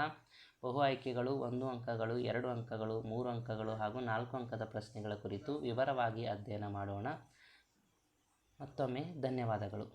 ಬಹು ಆಯ್ಕೆಗಳು, 1 ಅಂಕಗಳು, 2 ಅಂಕಗಳು, 3 ಅಂಕಗಳು ಹಾಗೂ 4 ಅಂಕದ ಪ್ರಶ್ನೆಗಳ ಕುರಿತು ವಿವರವಾಗಿ ಅಧ್ಯಯನ ಮಾಡೋಣ. ಮತ್ತೊಮ್ಮೆ ಧನ್ಯವಾದಗಳು.